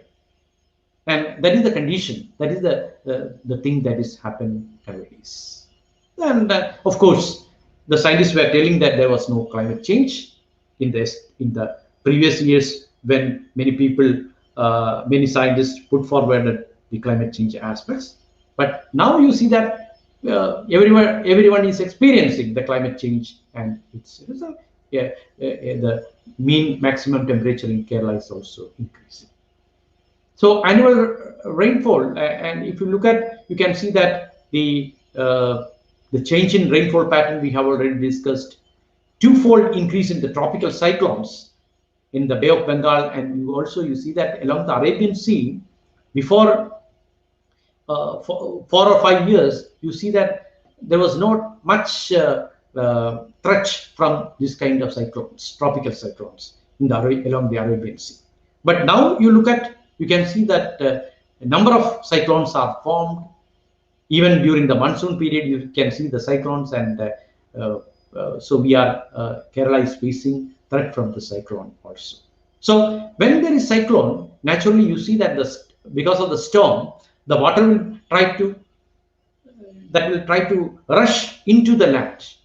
And that is the condition, that is the thing that is happening nowadays. And of course, the scientists were telling that there was no climate change in the previous years, when many people, many scientists put forward the climate change aspects. But now you see that everyone is experiencing the climate change, and the mean maximum temperature in Kerala is also increasing. So annual rainfall, and if you look at, you can see that the change in rainfall pattern we have already discussed. Twofold increase in the tropical cyclones in the Bay of Bengal, and you see that along the Arabian Sea. Before 4 or 5 years, you see that there was not much threat from this kind of cyclones, tropical cyclones along the Arabian Sea. But now you can see that a number of cyclones are formed. Even during the monsoon period, you can see the cyclones, and so Kerala is facing threat from the cyclone also. So when there is cyclone, naturally you see that because of the storm, the water will try to rush into the land.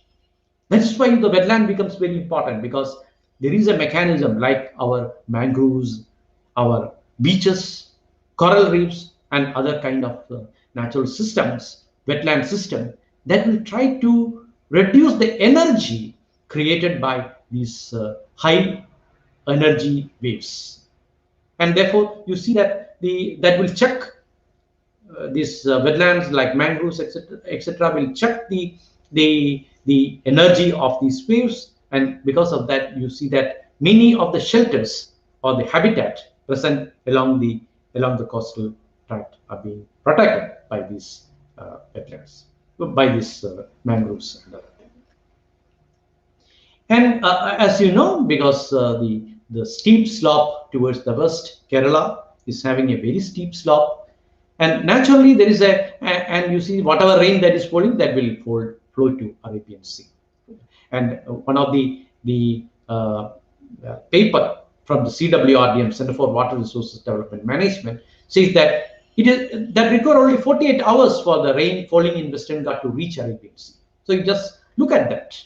That's why the wetland becomes very important, because there is a mechanism like our mangroves, our beaches, coral reefs, and other kind of natural systems, wetland system, that will try to reduce the energy created by these high energy waves. And therefore you see that that will check these wetlands like mangroves, etc., will check the energy of these waves. And because of that, you see that many of the shelters or the habitat present along the coastal tract are being protected by these wetlands, by these mangroves and other things. And as you know, because the steep slope towards the west, Kerala is having a very steep slope, and naturally there is and you see whatever rain that is falling, that will flow to Arabian Sea. And one of the paper from the CWRDM, Center for Water Resources Development Management, says that that require only 48 hours for the rain falling in Western Ghat to reach Arabian Sea. So you just look at that.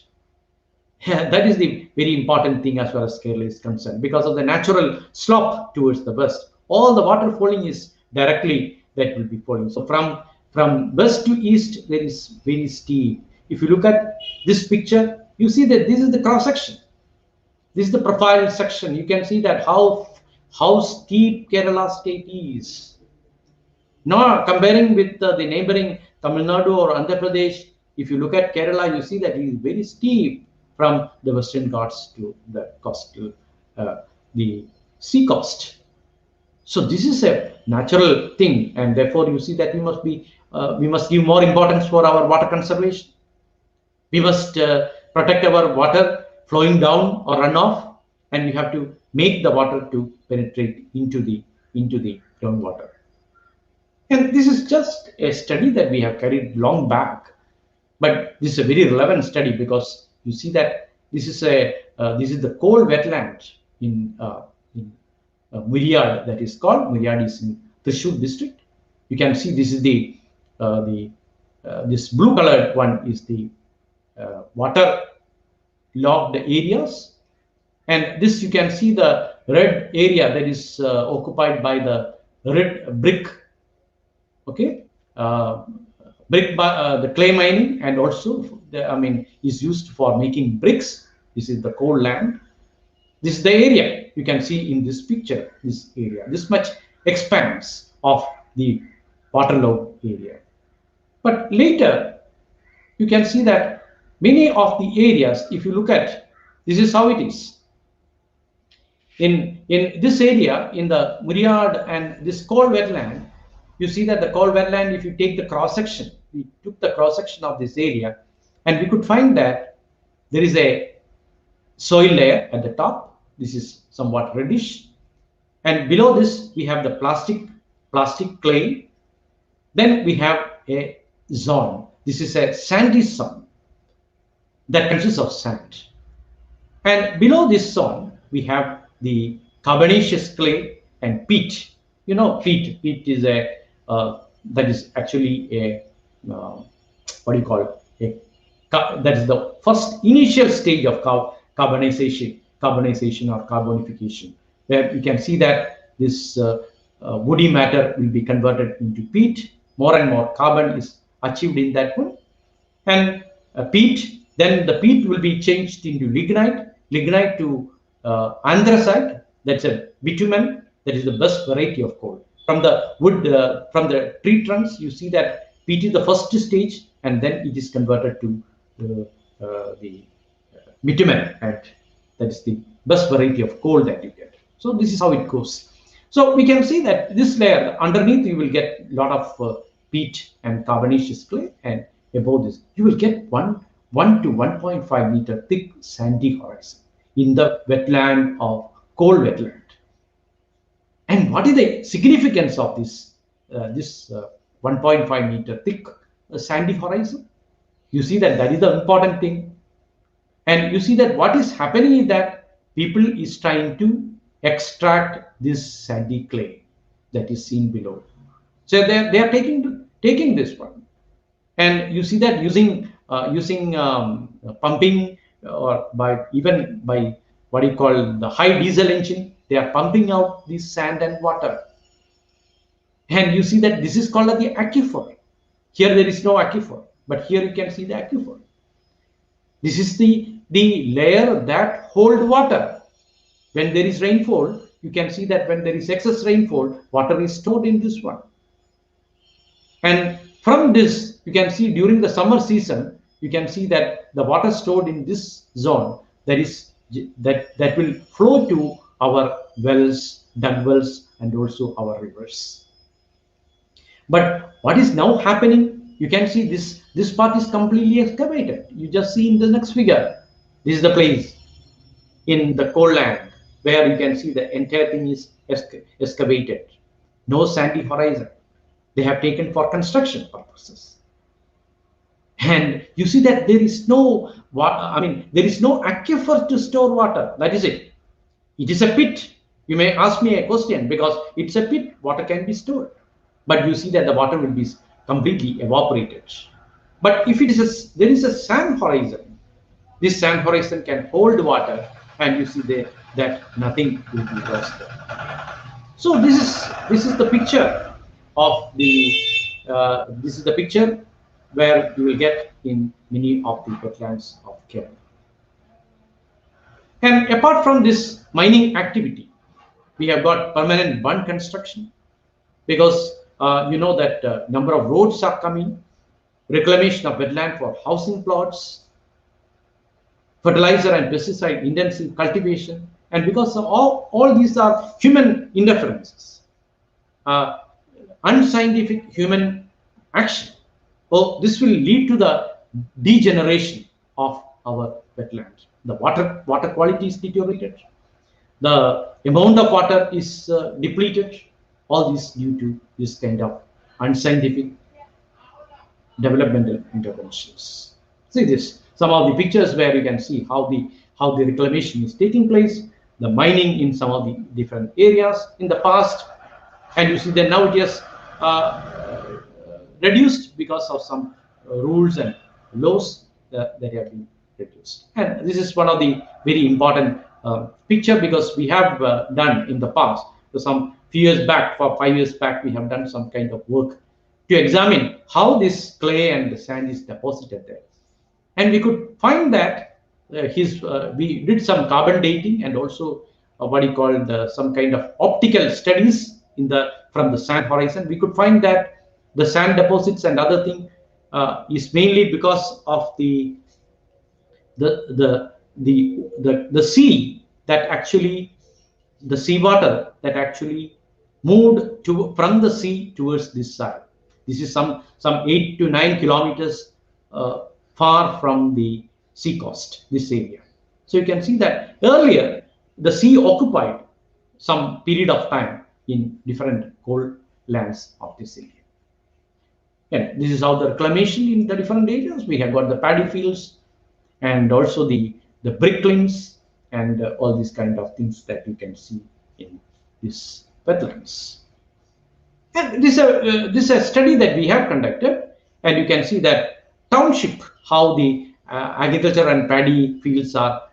That is the very important thing as far as Kerala is concerned. Because of the natural slope towards the west, all the water falling is directly that will be falling. So from west to east, there is very steep. If you look at this picture, you see that this is the cross section. This is the profile section. You can see that how steep Kerala state is. Now comparing with the neighboring Tamil Nadu or Andhra Pradesh, if you look at Kerala, you see that it is very steep from the Western Ghats to the coastal, the sea coast. So this is a natural thing, and therefore you see that we must give more importance for our water conservation. We must protect our water flowing down or runoff, and we have to make the water to penetrate into the groundwater. And this is just a study that we have carried long back, but this is a very relevant study, because you see that this is the coal wetland in Myriad, that is called. Myriad is in Thrissur district. You can see this is this blue colored one is the water logged areas, and this you can see the red area that is occupied by the red brick. Okay, brick the clay mining, and also is used for making bricks. This is the coal land. This is the area you can see in this picture. This area, this much expanse of the waterlogged area. But later you can see that many of the areas, if you look at, this is how it is. In this area, in the Myriad and this coal wetland, you see that the coal wetland, if you take the cross section, we took the cross section of this area, and we could find that there is a soil layer at the top. This is somewhat reddish, and below this we have the plastic clay. Then we have a zone. This is a sandy zone that consists of sand. And below this zone, we have the carbonaceous clay and peat. You know, peat is a that is actually a what do you call it? That is the first initial stage of carbonization or carbonification, where you can see that this woody matter will be converted into peat. More and more carbon is achieved in that one, and peat. Then the peat will be changed into lignite to anthracite. That's a bitumen. That is the best variety of coal. From the wood, from the tree trunks, you see that peat is the first stage, and then it is converted to the bitumen, and that is the best variety of coal that you get. So this is how it goes. So we can see that this layer underneath, you will get a lot of peat and carbonaceous clay, and above this you will get 1 to 1.5 meter thick sandy horizon in the wetland of coal wetland. And what is the significance of this 1.5 meter thick sandy horizon? You see that is the important thing. And you see that what is happening is that people is trying to extract this sandy clay that is seen below. So they are taking this one, and you see that using pumping, or even by what you call the high diesel engine, they are pumping out this sand and water. And you see that this is called the aquifer. Here there is no aquifer, but here you can see the aquifer. This is the layer that hold water. When there is rainfall, you can see that when there is excess rainfall, water is stored in this one. And from this, you can see during the summer season, you can see that the water stored in this zone, that will flow to our wells, dug wells, and also our rivers. But what is now happening? You can see this part is completely excavated. You just see in the next figure. This is the place in the coal land where you can see the entire thing is excavated. No sandy horizon. They have taken for construction purposes. And you see that there is no there is no aquifer to store water. That is it. It is a pit. You may ask me a question, because it's a pit, water can be stored. But you see that the water will be completely evaporated. But if there is a sand horizon, this sand horizon can hold water, and you see there that nothing will be lost there. So this is the picture of this is the picture where you will get in many of the wetlands of Kerala. And apart from this mining activity, we have got permanent bund construction, because you know that number of roads are coming, reclamation of wetland for housing plots, fertilizer and pesticide intensive cultivation, and because of all these are human interferences, unscientific human action. Oh, this will lead to the degeneration of our wetlands. The water quality is deteriorated. The amount of water is depleted. All this due to this kind of unscientific developmental interventions. See this, some of the pictures where you can see how the reclamation is taking place, the mining in some of the different areas in the past, and you see that now it is reduced because of some rules and laws that have been reduced. And this is one of the very important picture, because we have done in the past, so some few years back, for 5 years back, we have done some kind of work to examine how this clay and the sand is deposited there. And we could find that we did some carbon dating, and also what you call some kind of optical studies from the sand horizon. We could find that the sand deposits and other thing is mainly because of the sea that actually, the seawater that actually moved from the sea towards this side. This is some 8 to 9 kilometers far from the sea coast, this area. So you can see that earlier the sea occupied some period of time in different coal lands of this area. And this is how the reclamation in the different areas. We have got the paddy fields, and also the bricklings, and all these kind of things that you can see in this wetlands. And this is a study that we have conducted, and you can see that township, how the agriculture and paddy fields are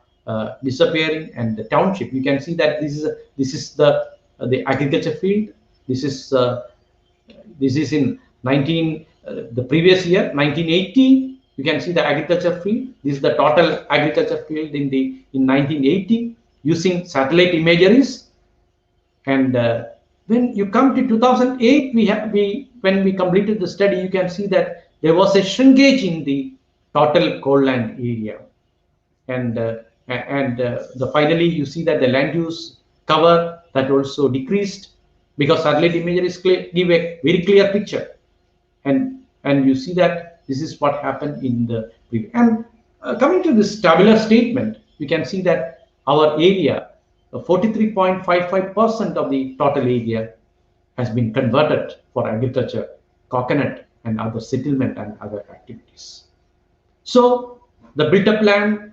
disappearing, and the township, you can see that this is the agriculture field. This is in the previous year 1980. You can see the agriculture field. This is the total agriculture field in 1980 using satellite imageries. And when you come to 2008, when we completed the study, you can see that there was a shrinkage in the total coal land area, and finally you see that the land use cover that also decreased, because satellite imageries give a very clear picture, and you see that this is what happened in the previous. And coming to this tabular statement, you can see that our area, 43.55% of the total area has been converted for agriculture, coconut, and other settlement and other activities. So the built-up land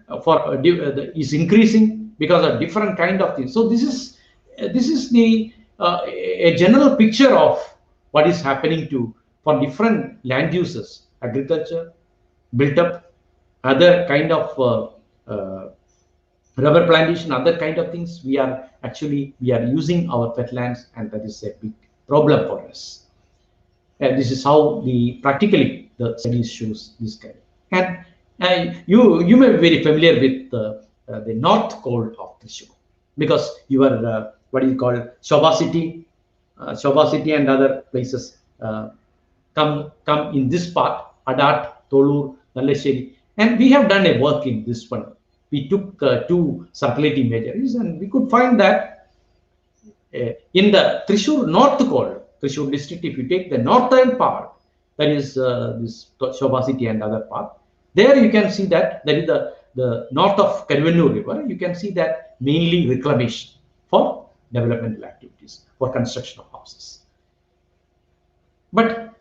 is increasing because of different kind of things. So this is the a general picture of what is happening for different land uses: agriculture, built-up, other kind of rubber plantation, other kind of things. We are using our wetlands, and that is a big problem for us. And this is how practically the studies shows this kind. And you may be very familiar with the north cone of Thrissur, because you are what is called Shobha City and other places come in this part: Adat, Tolur, Nallesheri, and we have done a work in this one. We took 2 satellite imageries, and we could find that in the Thrissur North Cone, Thrissur district, if you take the northern part, that is this Shobha City and other part, there you can see that there is the north of Convener river. You can see that mainly reclamation for developmental activities, for construction of houses. But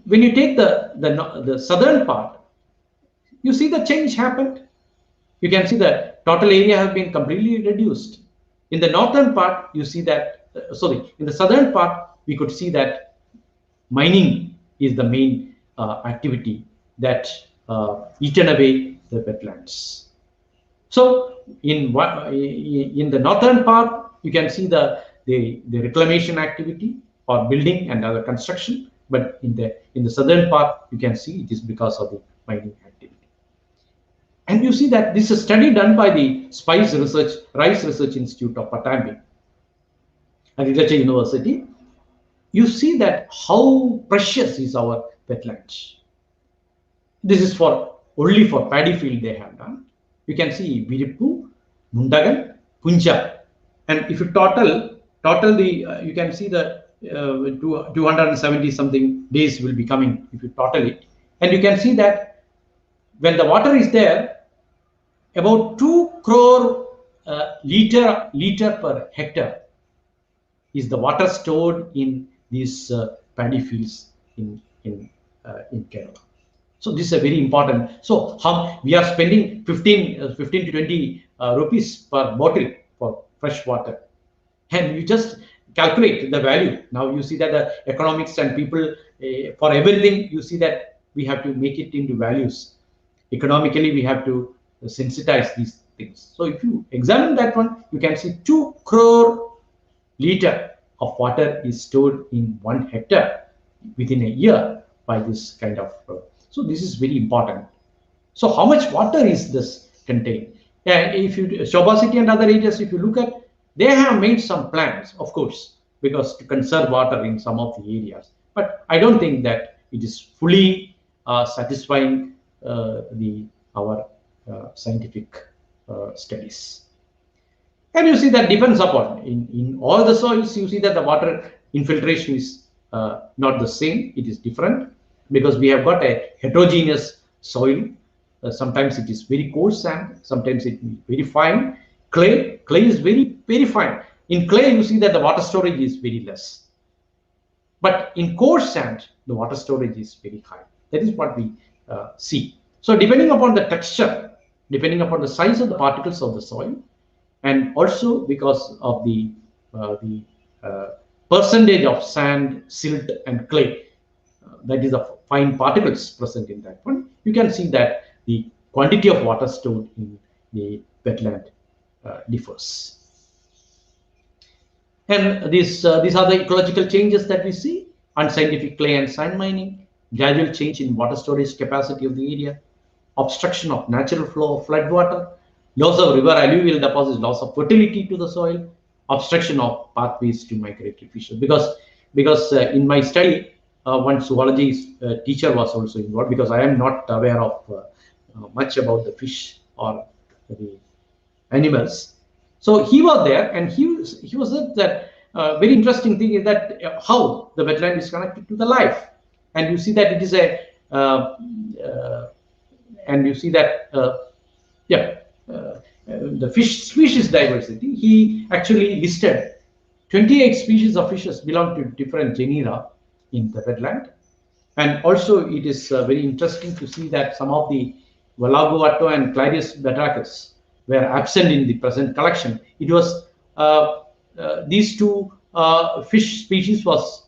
when you take the southern part, you see the change happened. You can see the total area has been completely reduced. In the northern part, you see that, in the southern part, we could see that mining is the main activity that eaten away the wetlands. So in the northern part, you can see the reclamation activity or building and other construction, but in the southern part, you can see it is because of the mining activity. And you see that this is a study done by the Rice Research Institute of Patambi, Agriculture University. You see that how precious is our wetlands. This is only for paddy field they have done. You can see Virippu, Mundagan, Punjab, and if you total the, you can see the 270 something days will be coming if you total it, and you can see that when the water is there, about 2 crore liter per hectare is the water stored in these paddy fields in Kerala. So this is a very important. So how we are spending 15 to 20 rupees per bottle for fresh water, and you just calculate the value. Now you see that the economics and people for everything, you see that we have to make it into values. Economically, we have to sensitize these things. So if you examine that one, you can see 2 crore liter of water is stored in 1 hectare within a year by this kind of. So this is very important. So how much water is this contained? Yeah, if you Shobha City and other areas, if you look at, they have made some plans, of course, because to conserve water in some of the areas. But I don't think that it is fully satisfying our scientific studies. And you see that depends upon in all the soils. You see that the water infiltration is not the same. It is different because we have got a heterogeneous soil. Sometimes it is very coarse sand. Sometimes it is very fine. Clay is very, very fine. In clay, you see that the water storage is very less. But in coarse sand, the water storage is very high. That is what we see. So depending upon the texture, depending upon the size of the particles of the soil, and also because of the percentage of sand, silt, and clay, that is the fine particles present in that one, you can see that the quantity of water stored in the wetland differs. And these are the ecological changes that we see: unscientific clay and sand mining, gradual change in water storage capacity of the area, obstruction of natural flow of flood water, loss of river alluvial deposits, loss of fertility to the soil, obstruction of pathways to migratory fishes. Because in my study, one zoology teacher was also involved, because I am not aware of much about the fish or the animals. So he was there, and he was that very interesting thing is that how the wetland is connected to the life, and you see that it is a and you see that the fish species diversity. He actually listed 28 species of fishes belong to different genera in the wetland. And also it is very interesting to see that some of the Valaguato and Clarius batrachus were absent in the present collection. It was these two fish species was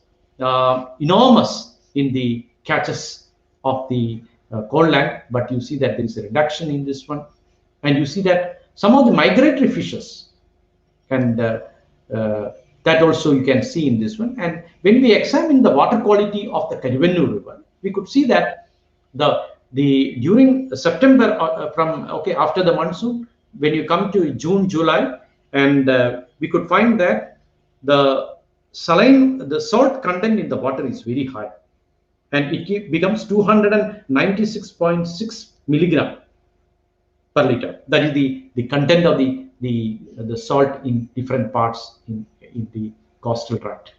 enormous in the catches of the cold land, but you see that there is a reduction in this one. And you see that some of the migratory fishes, and that also you can see in this one. And when we examine the water quality of the Convener river, we could see that during September after the monsoon, when you come to June, July, and we could find that the salt content in the water is very high, and it becomes 296.6 milligram per liter. That is the content of the salt in different parts in the coastal tract.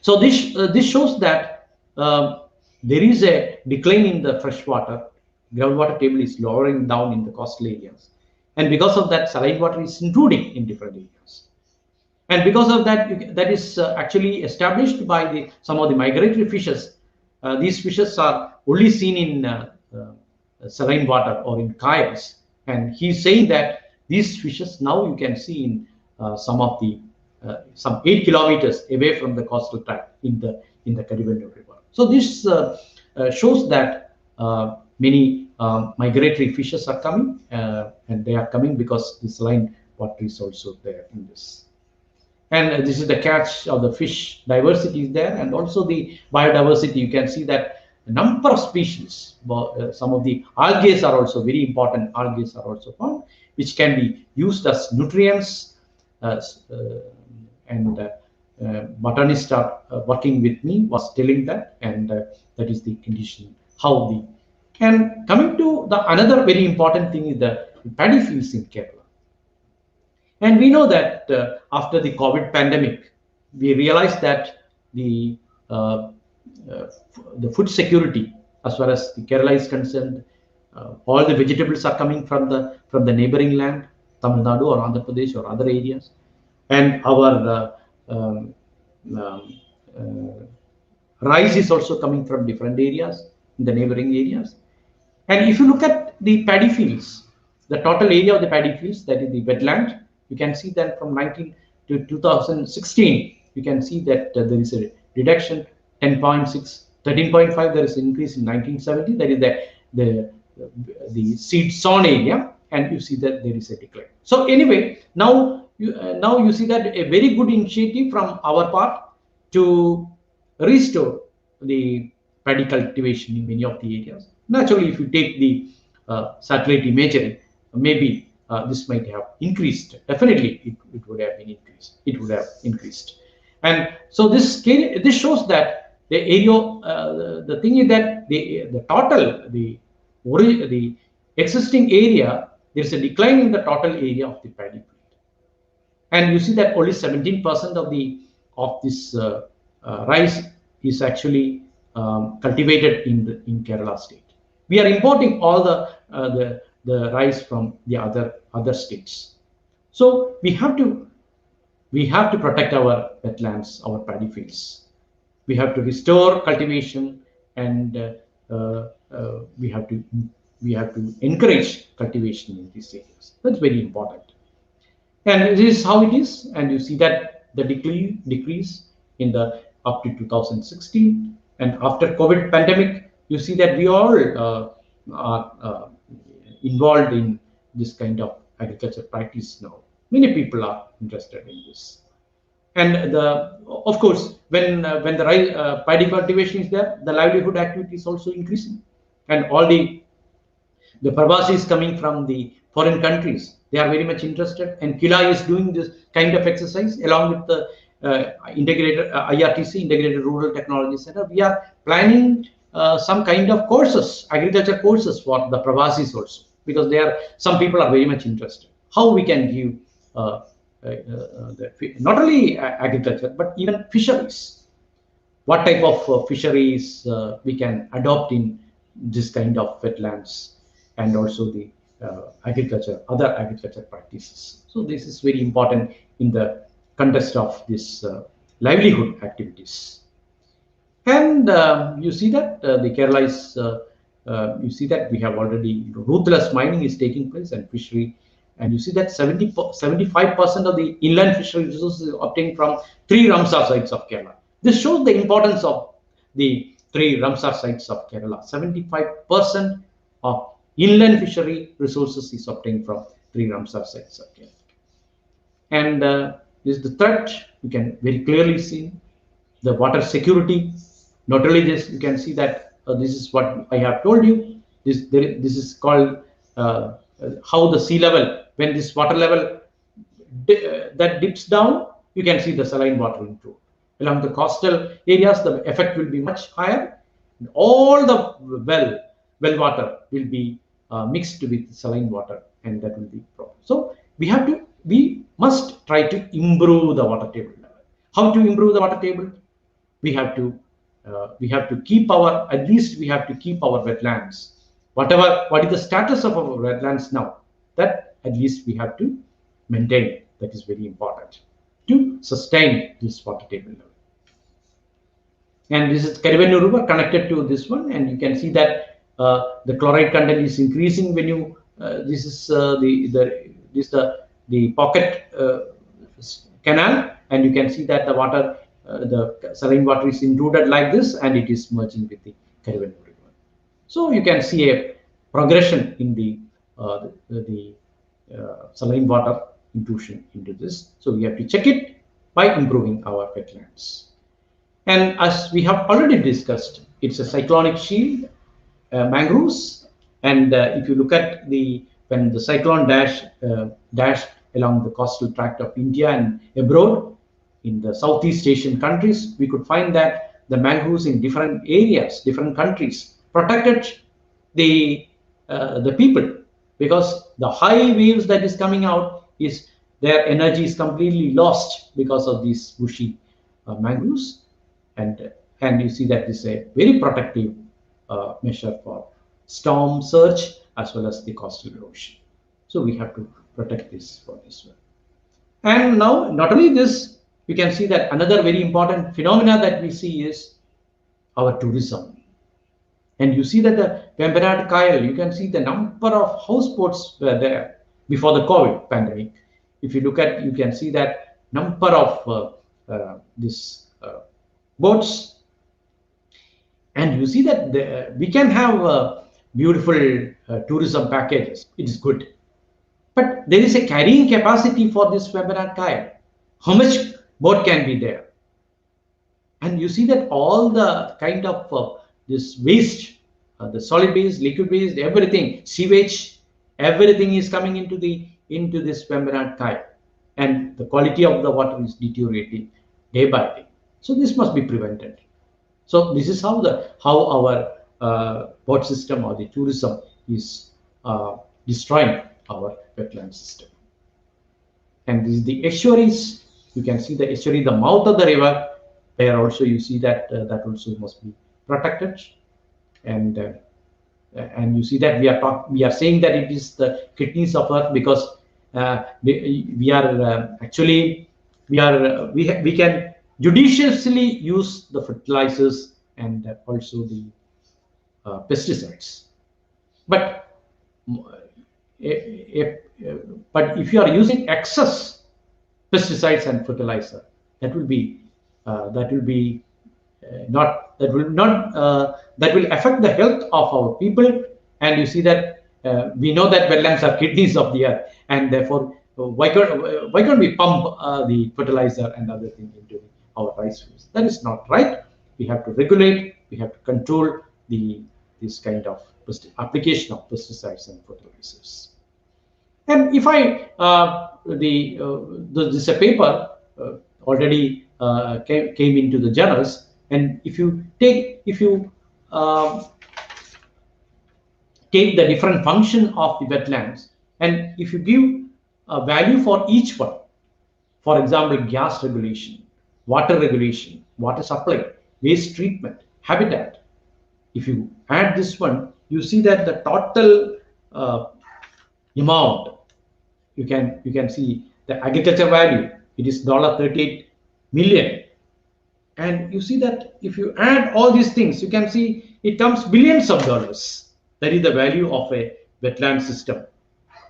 So this shows that there is a decline in the freshwater. Groundwater table is lowering down in the coastal areas, and because of that, saline water is intruding in different areas. And because of that, that is actually established by some of the migratory fishes. These fishes are only seen in saline water or in kayaks, and he's saying that these fishes now you can see in some 8 kilometers away from the coastal tract in the Convener river. So this shows that many migratory fishes are coming, and they are coming because the saline water is also there in this. And this is the catch of the fish diversity is there, and also the biodiversity. You can see that a number of species, some of the algae are also very important. Algae are also found, which can be used as nutrients. And botanist are working with me was telling that, and that is the condition. And coming to the another very important thing is the paddy fields in Kerala. And we know that after the COVID pandemic, we realized that the food security, as far as the Kerala is concerned, all the vegetables are coming from the neighboring land, Tamil Nadu or Andhra Pradesh or other areas, and our rice is also coming from different areas in the neighboring areas. And if you look at the paddy fields, the total area of the paddy fields, that is the wetland, you can see that from 19 to 2016, you can see that there is a reduction, 10.6, 13.5. There is an increase in 1970. That is the seed sown area, and you see that there is a decline. So anyway, now you see that a very good initiative from our part to restore the paddy cultivation in many of the areas. Naturally, if you take the satellite imagery, maybe this might have increased. Definitely, it would have been increased. It would have increased. And so this shows that the area. The thing is that the existing area, there is a decline in the total area of the paddy field. And you see that only 17% of this rice is actually cultivated in Kerala state. We are importing all the rice from the other states. So we have to protect our wetlands, our paddy fields. We have to restore cultivation, and we have to encourage cultivation in these areas. That's very important. And this is how it is. And you see that the decrease in the up to 2016, and after COVID pandemic, you see that we all are involved in this kind of agriculture practice now. Many people are interested in this. And of course, when the paddy cultivation is there, the livelihood activity is also increasing, and all the Pravasis coming from the foreign countries, they are very much interested. And KILA is doing this kind of exercise along with the integrated IRTC, Integrated Rural Technology Center. We are planning some kind of courses, agriculture courses for the Pravasis also, because some people are very much interested. How we can give not only agriculture, but even fisheries. What type of fisheries we can adopt in this kind of wetlands, and also the other agriculture practices. So this is very important in the context of this livelihood activities. And you see that the Kerala is, you see that we have already, ruthless mining is taking place, and fishery. And you see that 75% of the inland fishery resources are obtained from 3 Ramsar sites of Kerala. This shows the importance of the 3 Ramsar sites of Kerala. 75% of inland fishery resources is obtained from 3 Ramsar sites of Kerala. And this is the threat. You can very clearly see the water security. Not only this, you can see that this is what I have told you. This is called how the sea level, when this water level that dips down, you can see the saline water improve. Along the coastal areas, the effect will be much higher. All the well water will be mixed with saline water, and that will be problem. So we must try to improve the water table level. How to improve the water table? We have to keep our, at least we have to keep our wetlands. What is the status of our wetlands now? That at least we have to maintain. That is very important to sustain this water table level. And this is Convener River connected to this one, and you can see that the chloride content is increasing when you. This is the pocket canal, and you can see that the water, the saline water is intruded like this, and it is merging with the Convener River. So you can see a progression in the saline water intrusion into this. So we have to check it by improving our wetlands. And as we have already discussed, it's a cyclonic shield, mangroves. And if you look at when the cyclone dashed along the coastal tract of India and abroad in the Southeast Asian countries, we could find that the mangroves in different areas, different countries, protected the people, because the high waves that is coming out is their energy is completely lost because of these bushy mangroves, and you see that this is a very protective measure for storm surge as well as the coastal erosion. So we have to protect this for this one. And now, not only this, you can see that another very important phenomena that we see is our tourism. And you see that the Vembanad Kayal, you can see the number of houseboats were there before the COVID pandemic. If you look at, you can see that number of these boats. And you see that we can have beautiful tourism packages. It is good. But there is a carrying capacity for this Vembanad Kayal. How much boat can be there? And you see that all the kind of this waste, the solid waste, liquid waste, everything, sewage, everything is coming into this Vembanad Kayal, and the quality of the water is deteriorating day by day. So this must be prevented. So this is how our boat system or the tourism is destroying our wetland system. And this is the estuaries. You can see the estuary, the mouth of the river. There also you see that that also must be protected, and you see that we are saying that it is the kidneys of earth, because we can judiciously use the fertilizers and also the pesticides, but if you are using excess pesticides and fertilizer. That will be not that will not that will affect the health of our people. And you see that we know that wetlands are kidneys of the earth, and therefore why can't we pump the fertilizer and other things into our rice fields? That is not right. We have to regulate, we have to control this kind of application of pesticides and fertilizers. And if I this is a paper already came into the journals, and if you take the different function of the wetlands, and if you give a value for each one, for example, gas regulation, water regulation, water supply, waste treatment, habitat, if you add this one, you see that the total amount, you can see the agriculture value, it is $38 million. And you see that if you add all these things, you can see it comes billions of dollars. That is the value of a wetland system.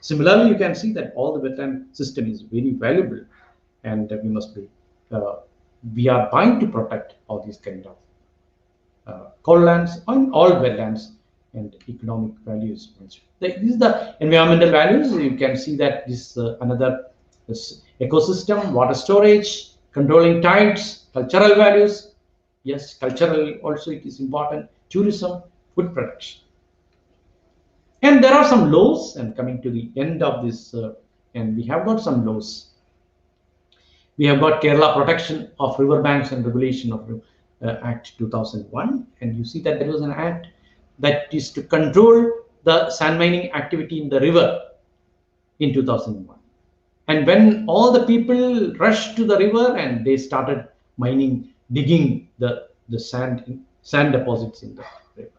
Similarly, you can see that all the wetland system is very valuable, and we must be we are bound to protect all these kind of coal lands and all wetlands and economic values. This is the environmental values. You can see that this this ecosystem, water storage, controlling tides, cultural values. Yes, cultural also it is important. Tourism, food production. And there are some laws, and coming to the end of this, and we have got some laws. We have got Kerala Protection of Riverbanks and Regulation of Act 2001, and you see that there was an act that is to control the sand mining activity in the river in 2001. And when all the people rushed to the river and they started mining, digging the sand deposits in the river,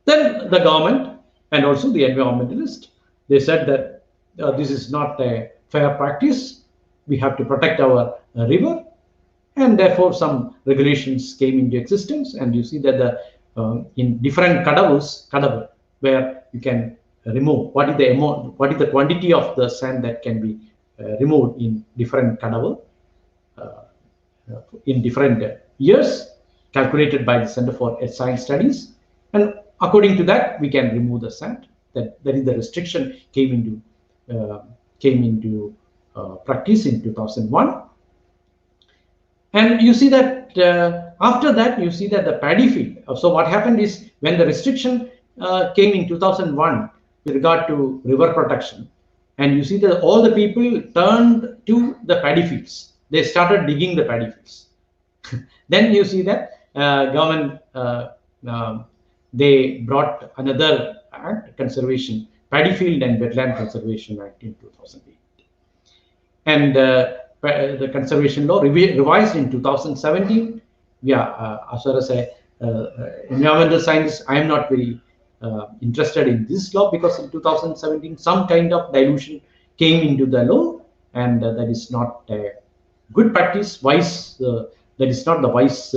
then the government and also the environmentalists, they said that this is not a fair practice. We have to protect our river, and therefore some regulations came into existence. And you see that the in different kadavus, where you can remove what is the amount, what is the quantity of the sand that can be removed in different kadavu in different years, calculated by the Center for Science Studies, and according to that we can remove the sand. That is the restriction came into practice in 2001. And you see that after that, you see that the paddy field. So what happened is, when the restriction came in 2001 with regard to river protection, and you see that all the people turned to the paddy fields. They started digging the paddy fields. Then you see that government, they brought another act, Conservation, Paddy Field and Wetland Conservation Act in 2008. And the conservation law revised in 2017. Yeah, as far as environmental science, I am not very interested in this law, because in 2017 some kind of dilution came into the law, and that is not a good practice. That is not the wise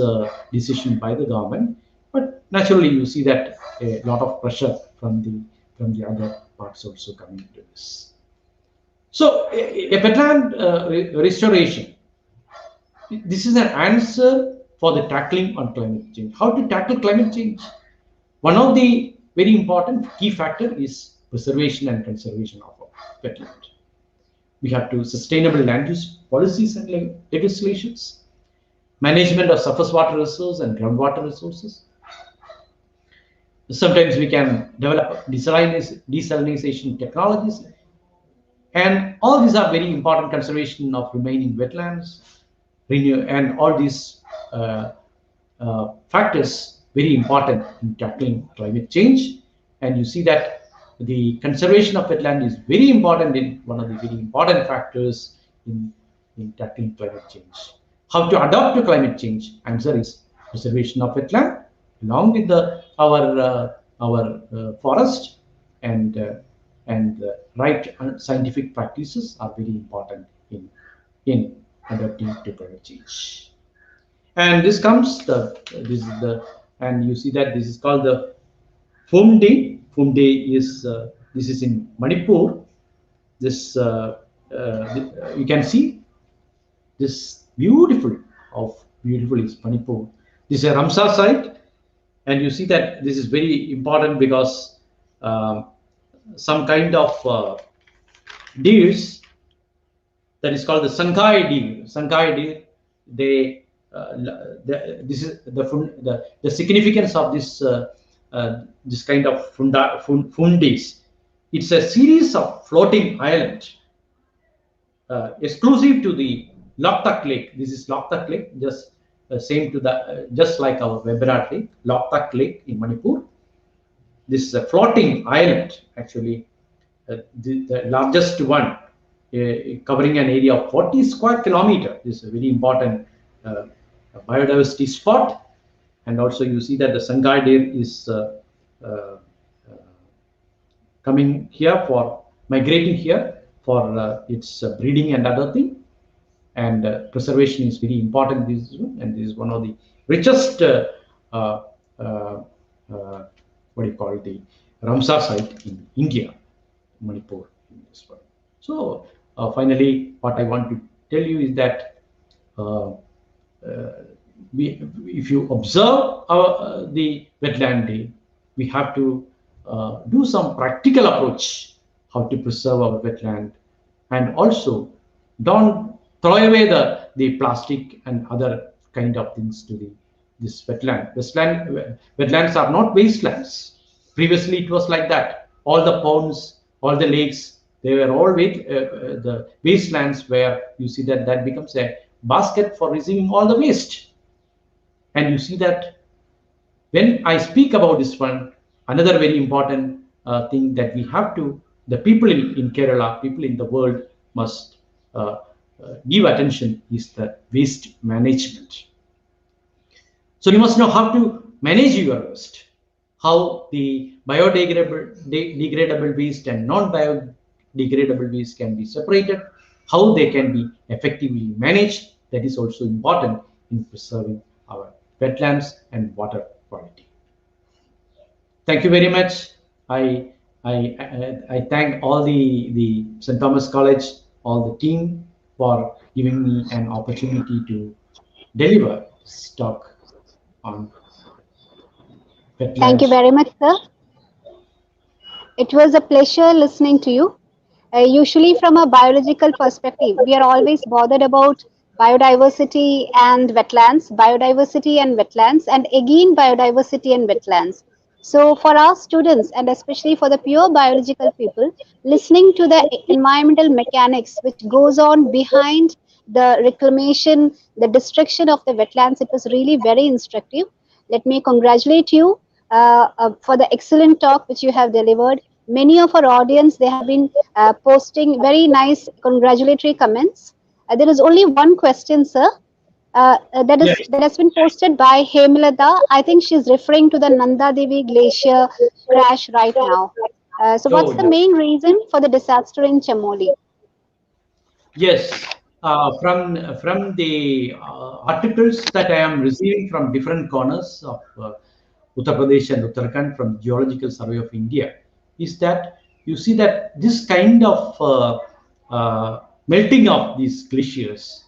decision by the government. But naturally, you see that a lot of pressure from the other parts also coming into this. So a wetland restoration, this is an answer for the tackling on climate change. How to tackle climate change? One of the very important key factor is preservation and conservation of our wetland. We have to sustainable land use policies and legislations, management of surface water resources and groundwater resources. Sometimes we can develop desalination technologies, and all these are very important. Conservation of remaining wetlands, renew, and all these factors very important in tackling climate change. And you see that the conservation of wetland is very important, in one of the very important factors in tackling climate change. How to adapt to climate change? Answer is preservation of wetland along with our forest, and right scientific practices are very important in adapting to climate change. And this comes and you see that this is called the Fumde. Fumde is this is in Manipur. This you can see this beautiful is Manipur. This is a Ramsar site, and you see that this is very important because some kind of deers, that is called the Sankai deer. Sankai deer, they this is the significance of this this kind of fundis. It's a series of floating islands exclusive to the Loktak Lake. This is Loktak Lake, just same to the just like our Weberat Lake, Loktak Lake in Manipur. This is a floating island, actually, the largest one, covering an area of 40 square kilometers. This is a very important biodiversity spot. And also you see that the Sangai deer is coming here for migrating here for its breeding and other thing. And preservation is very important. And this is one of the richest what do you call it, the Ramsar site in India, Manipur. In this one. So finally, what I want to tell you is that if you observe the wetland day, we have to do some practical approach how to preserve our wetland, and also don't throw away the plastic and other kind of things to this wetland. Wetlands are not wastelands. Previously, it was like that. All the ponds, all the lakes, they were all the wastelands where you see that becomes a basket for receiving all the waste. And you see that when I speak about this one, another very important thing that we have to, the people in Kerala, people in the world must give attention is the waste management. So you must know how to manage your waste, how the biodegradable waste and non-biodegradable waste can be separated, how they can be effectively managed. That is also important in preserving our wetlands and water quality. Thank you very much. I thank all the St. Thomas College, all the team for giving me an opportunity to deliver this talk on wetlands. Thank you very much, sir. It was a pleasure listening to you. Usually from a biological perspective, we are always bothered about biodiversity and wetlands, and again biodiversity and wetlands. So for our students, and especially for the pure biological people, listening to the environmental mechanics which goes on behind the reclamation, the destruction of the wetlands, it was really very instructive. Let me congratulate you for the excellent talk which you have delivered. Many of our audience, they have been posting very nice congratulatory comments. There is only one question, sir. That has been posted by Hemlata. I think she's referring to the Nanda Devi Glacier crash right now. So what's the main reason for the disaster in Chamoli? Yes, from the articles that I am receiving from different corners of Uttar Pradesh and Uttarakhand from Geological Survey of India, is that you see that this kind of melting of these glaciers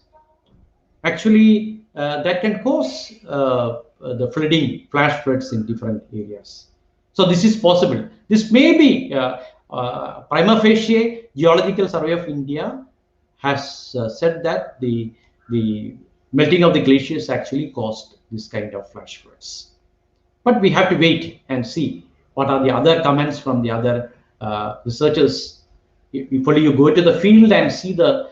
actually that can cause the flooding, flash floods in different areas. So this is possible. This may be prima facie. Geological Survey of India has said that the melting of the glaciers actually caused this kind of flash floods. But we have to wait and see what are the other comments from the other researchers. If only you go to the field and see the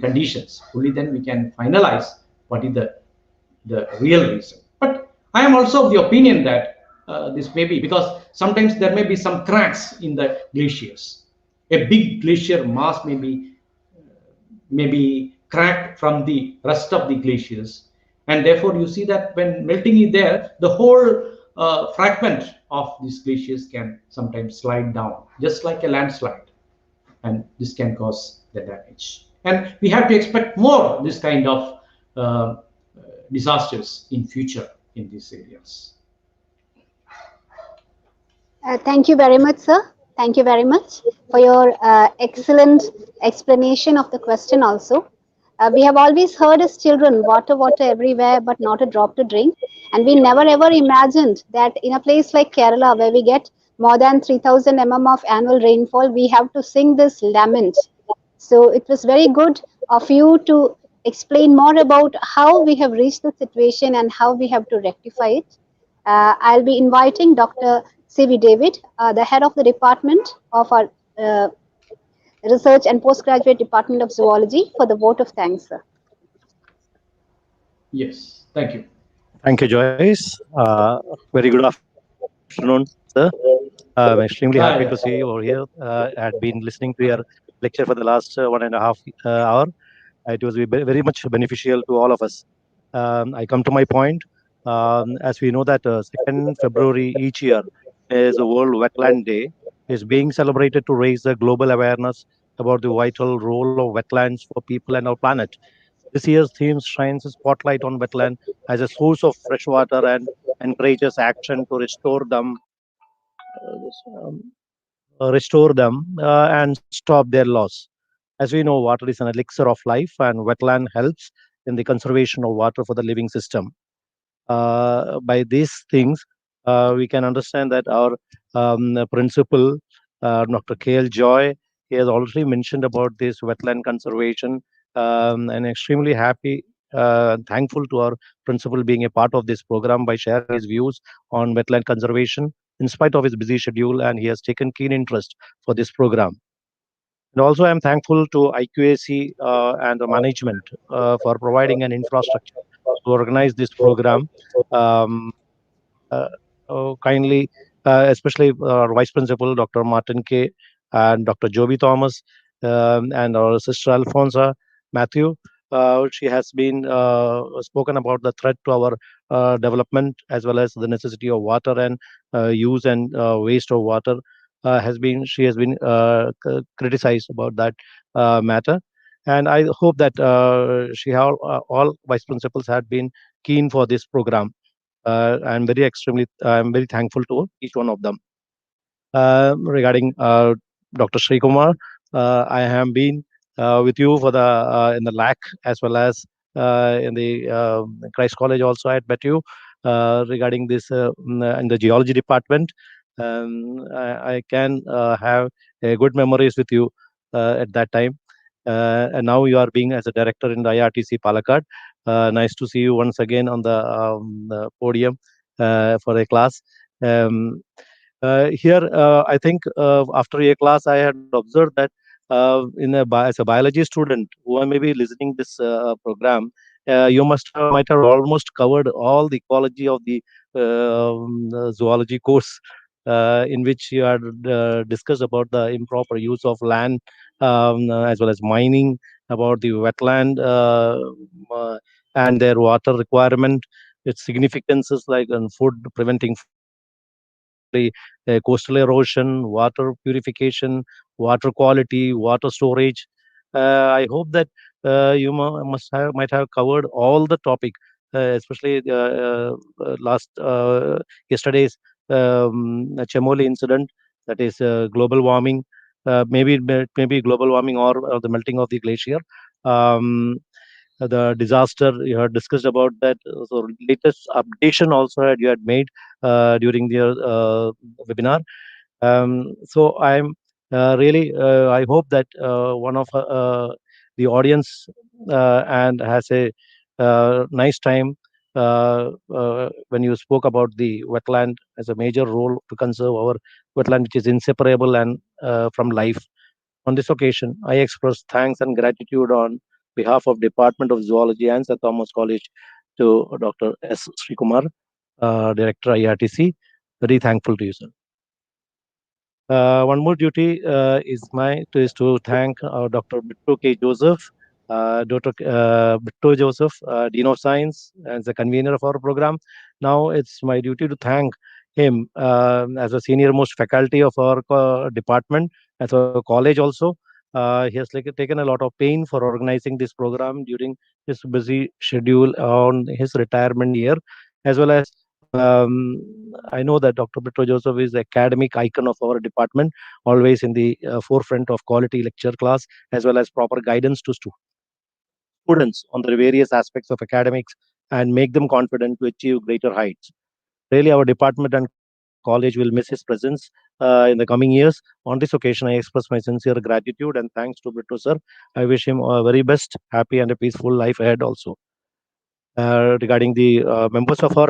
conditions, only then we can finalize what is the real reason. But I am also of the opinion that this may be because sometimes there may be some cracks in the glaciers. A big glacier mass may be cracked from the rest of the glaciers, and therefore you see that when melting is there, the whole fragment of these glaciers can sometimes slide down, just like a landslide, and this can cause the damage. And we have to expect more this kind of disasters in future in these areas. Thank you very much, sir. Thank you very much for your excellent explanation of the question also. We have always heard as children, water, water everywhere, but not a drop to drink. And we never ever imagined that in a place like Kerala, where we get more than 3000 of annual rainfall, we have to sing this lament. So it was very good of you to explain more about how we have reached the situation and how we have to rectify it. I'll be inviting Dr. C.V. David, the head of the department of our uh, Research and Postgraduate Department of Zoology, for the vote of thanks, sir. Yes, thank you. Thank you, Joyce. Very good afternoon, sir. I'm extremely happy to see you Hi. over here. I had been listening to your lecture for the last 1.5 hour. It was very much beneficial to all of us. I come to my point. As we know that 2nd February each year is a World Wetland Day, is being celebrated to raise the global awareness about the vital role of wetlands for people and our planet. This year's theme shines a spotlight on wetland as a source of fresh water and encourages action to restore them and stop their loss. As we know, water is an elixir of life, and wetland helps in the conservation of water for the living system. By these things, we can understand that our principal, Dr. K.L Joy, he has already mentioned about this wetland conservation, and extremely happy, thankful to our principal being a part of this program by sharing his views on wetland conservation in spite of his busy schedule, and he has taken keen interest for this program. And also, I'm thankful to IQAC and the management for providing an infrastructure to organize this program. Um, uh, Kindly, especially our Vice Principal, Dr. Martin K. and Dr. Joby Thomas, and our sister Alfonso Matthew. She has been spoken about the threat to our development as well as the necessity of water and use and waste of water. She has been criticized about that matter, and I hope that all vice principals had been keen for this program. I'm very thankful to each one of them. Regarding Dr. Sreekumar, I have been with you for the in the LAC as well as in the Christ College also. I had met you regarding this in the geology department. I can have good memories with you at that time. And now you are being as a director in the IRTC Palakkad. Nice to see you once again on the podium for a class. Um, Here, I think after a class, I had observed that as a biology student who are maybe listening this program, you might have almost covered all the ecology of the zoology course, in which you had discussed about the improper use of land, as well as mining, about the wetland and their water requirement, its significances like food, preventing food security, coastal erosion, water purification, water quality, water storage. I hope that you might have covered all the topic, especially last yesterday's Chamoli incident, that is global warming, maybe global warming or the melting of the glacier. Um, the disaster you had discussed about that. So latest updation also you had made during the webinar. So I'm I hope that one of the audience and has a nice time when you spoke about the wetland as a major role to conserve our wetland, which is inseparable and from life. On this occasion, I express thanks and gratitude on behalf of Department of Zoology and St. Thomas College to Dr. S. Sreekumar, Director IRTC. Very thankful to you, sir. One more duty is to thank Dr. Britto K. Joseph, Dr. Britto Joseph, Dean of Science, as the convener of our program. Now it's my duty to thank him as a senior most faculty of our department, as a college also. He has taken a lot of pain for organizing this program during his busy schedule on his retirement year, as well as I know that Dr. Britto Joseph is the academic icon of our department, always in the forefront of quality lecture class as well as proper guidance to students on the various aspects of academics and make them confident to achieve greater heights. Really, our department and college will miss his presence in the coming years. On this occasion, I express my sincere gratitude and thanks to Britto sir. I wish him very best, happy and a peaceful life ahead also. Regarding the members of our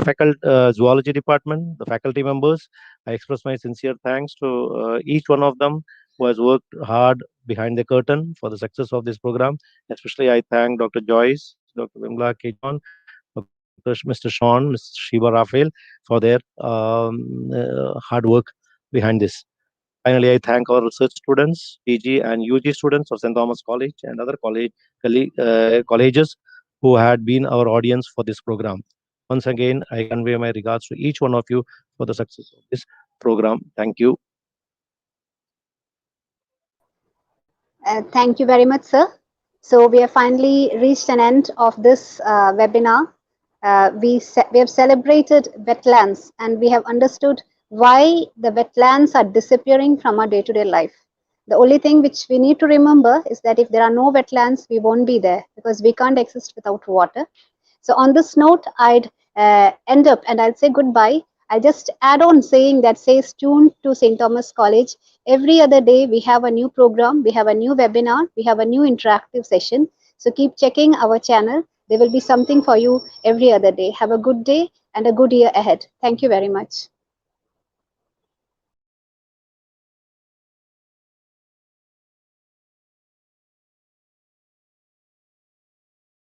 zoology department, the faculty members, I express my sincere thanks to each one of them who has worked hard behind the curtain for the success of this program. Especially, I thank Dr. Joyce, Dr. Vimla K. John, Mr. Sean, Ms. Shiva Raphael for their hard work behind this. Finally, I thank our research students, PG and UG students of St. Thomas College and other colleges who had been our audience for this program. Once again, I convey my regards to each one of you for the success of this program. Thank you. Thank you very much, sir. So we have finally reached an end of this webinar. We have celebrated wetlands and we have understood why the wetlands are disappearing from our day-to-day life. The only thing which we need to remember is that if there are no wetlands, we won't be there because we can't exist without water. So on this note, I'd end up and I'll say goodbye. I'll just add on saying that stay tuned to St. Thomas College. Every other day, we have a new program, we have a new webinar, we have a new interactive session. So keep checking our channel. There will be something for you every other day. Have a good day and a good year ahead. Thank you very much.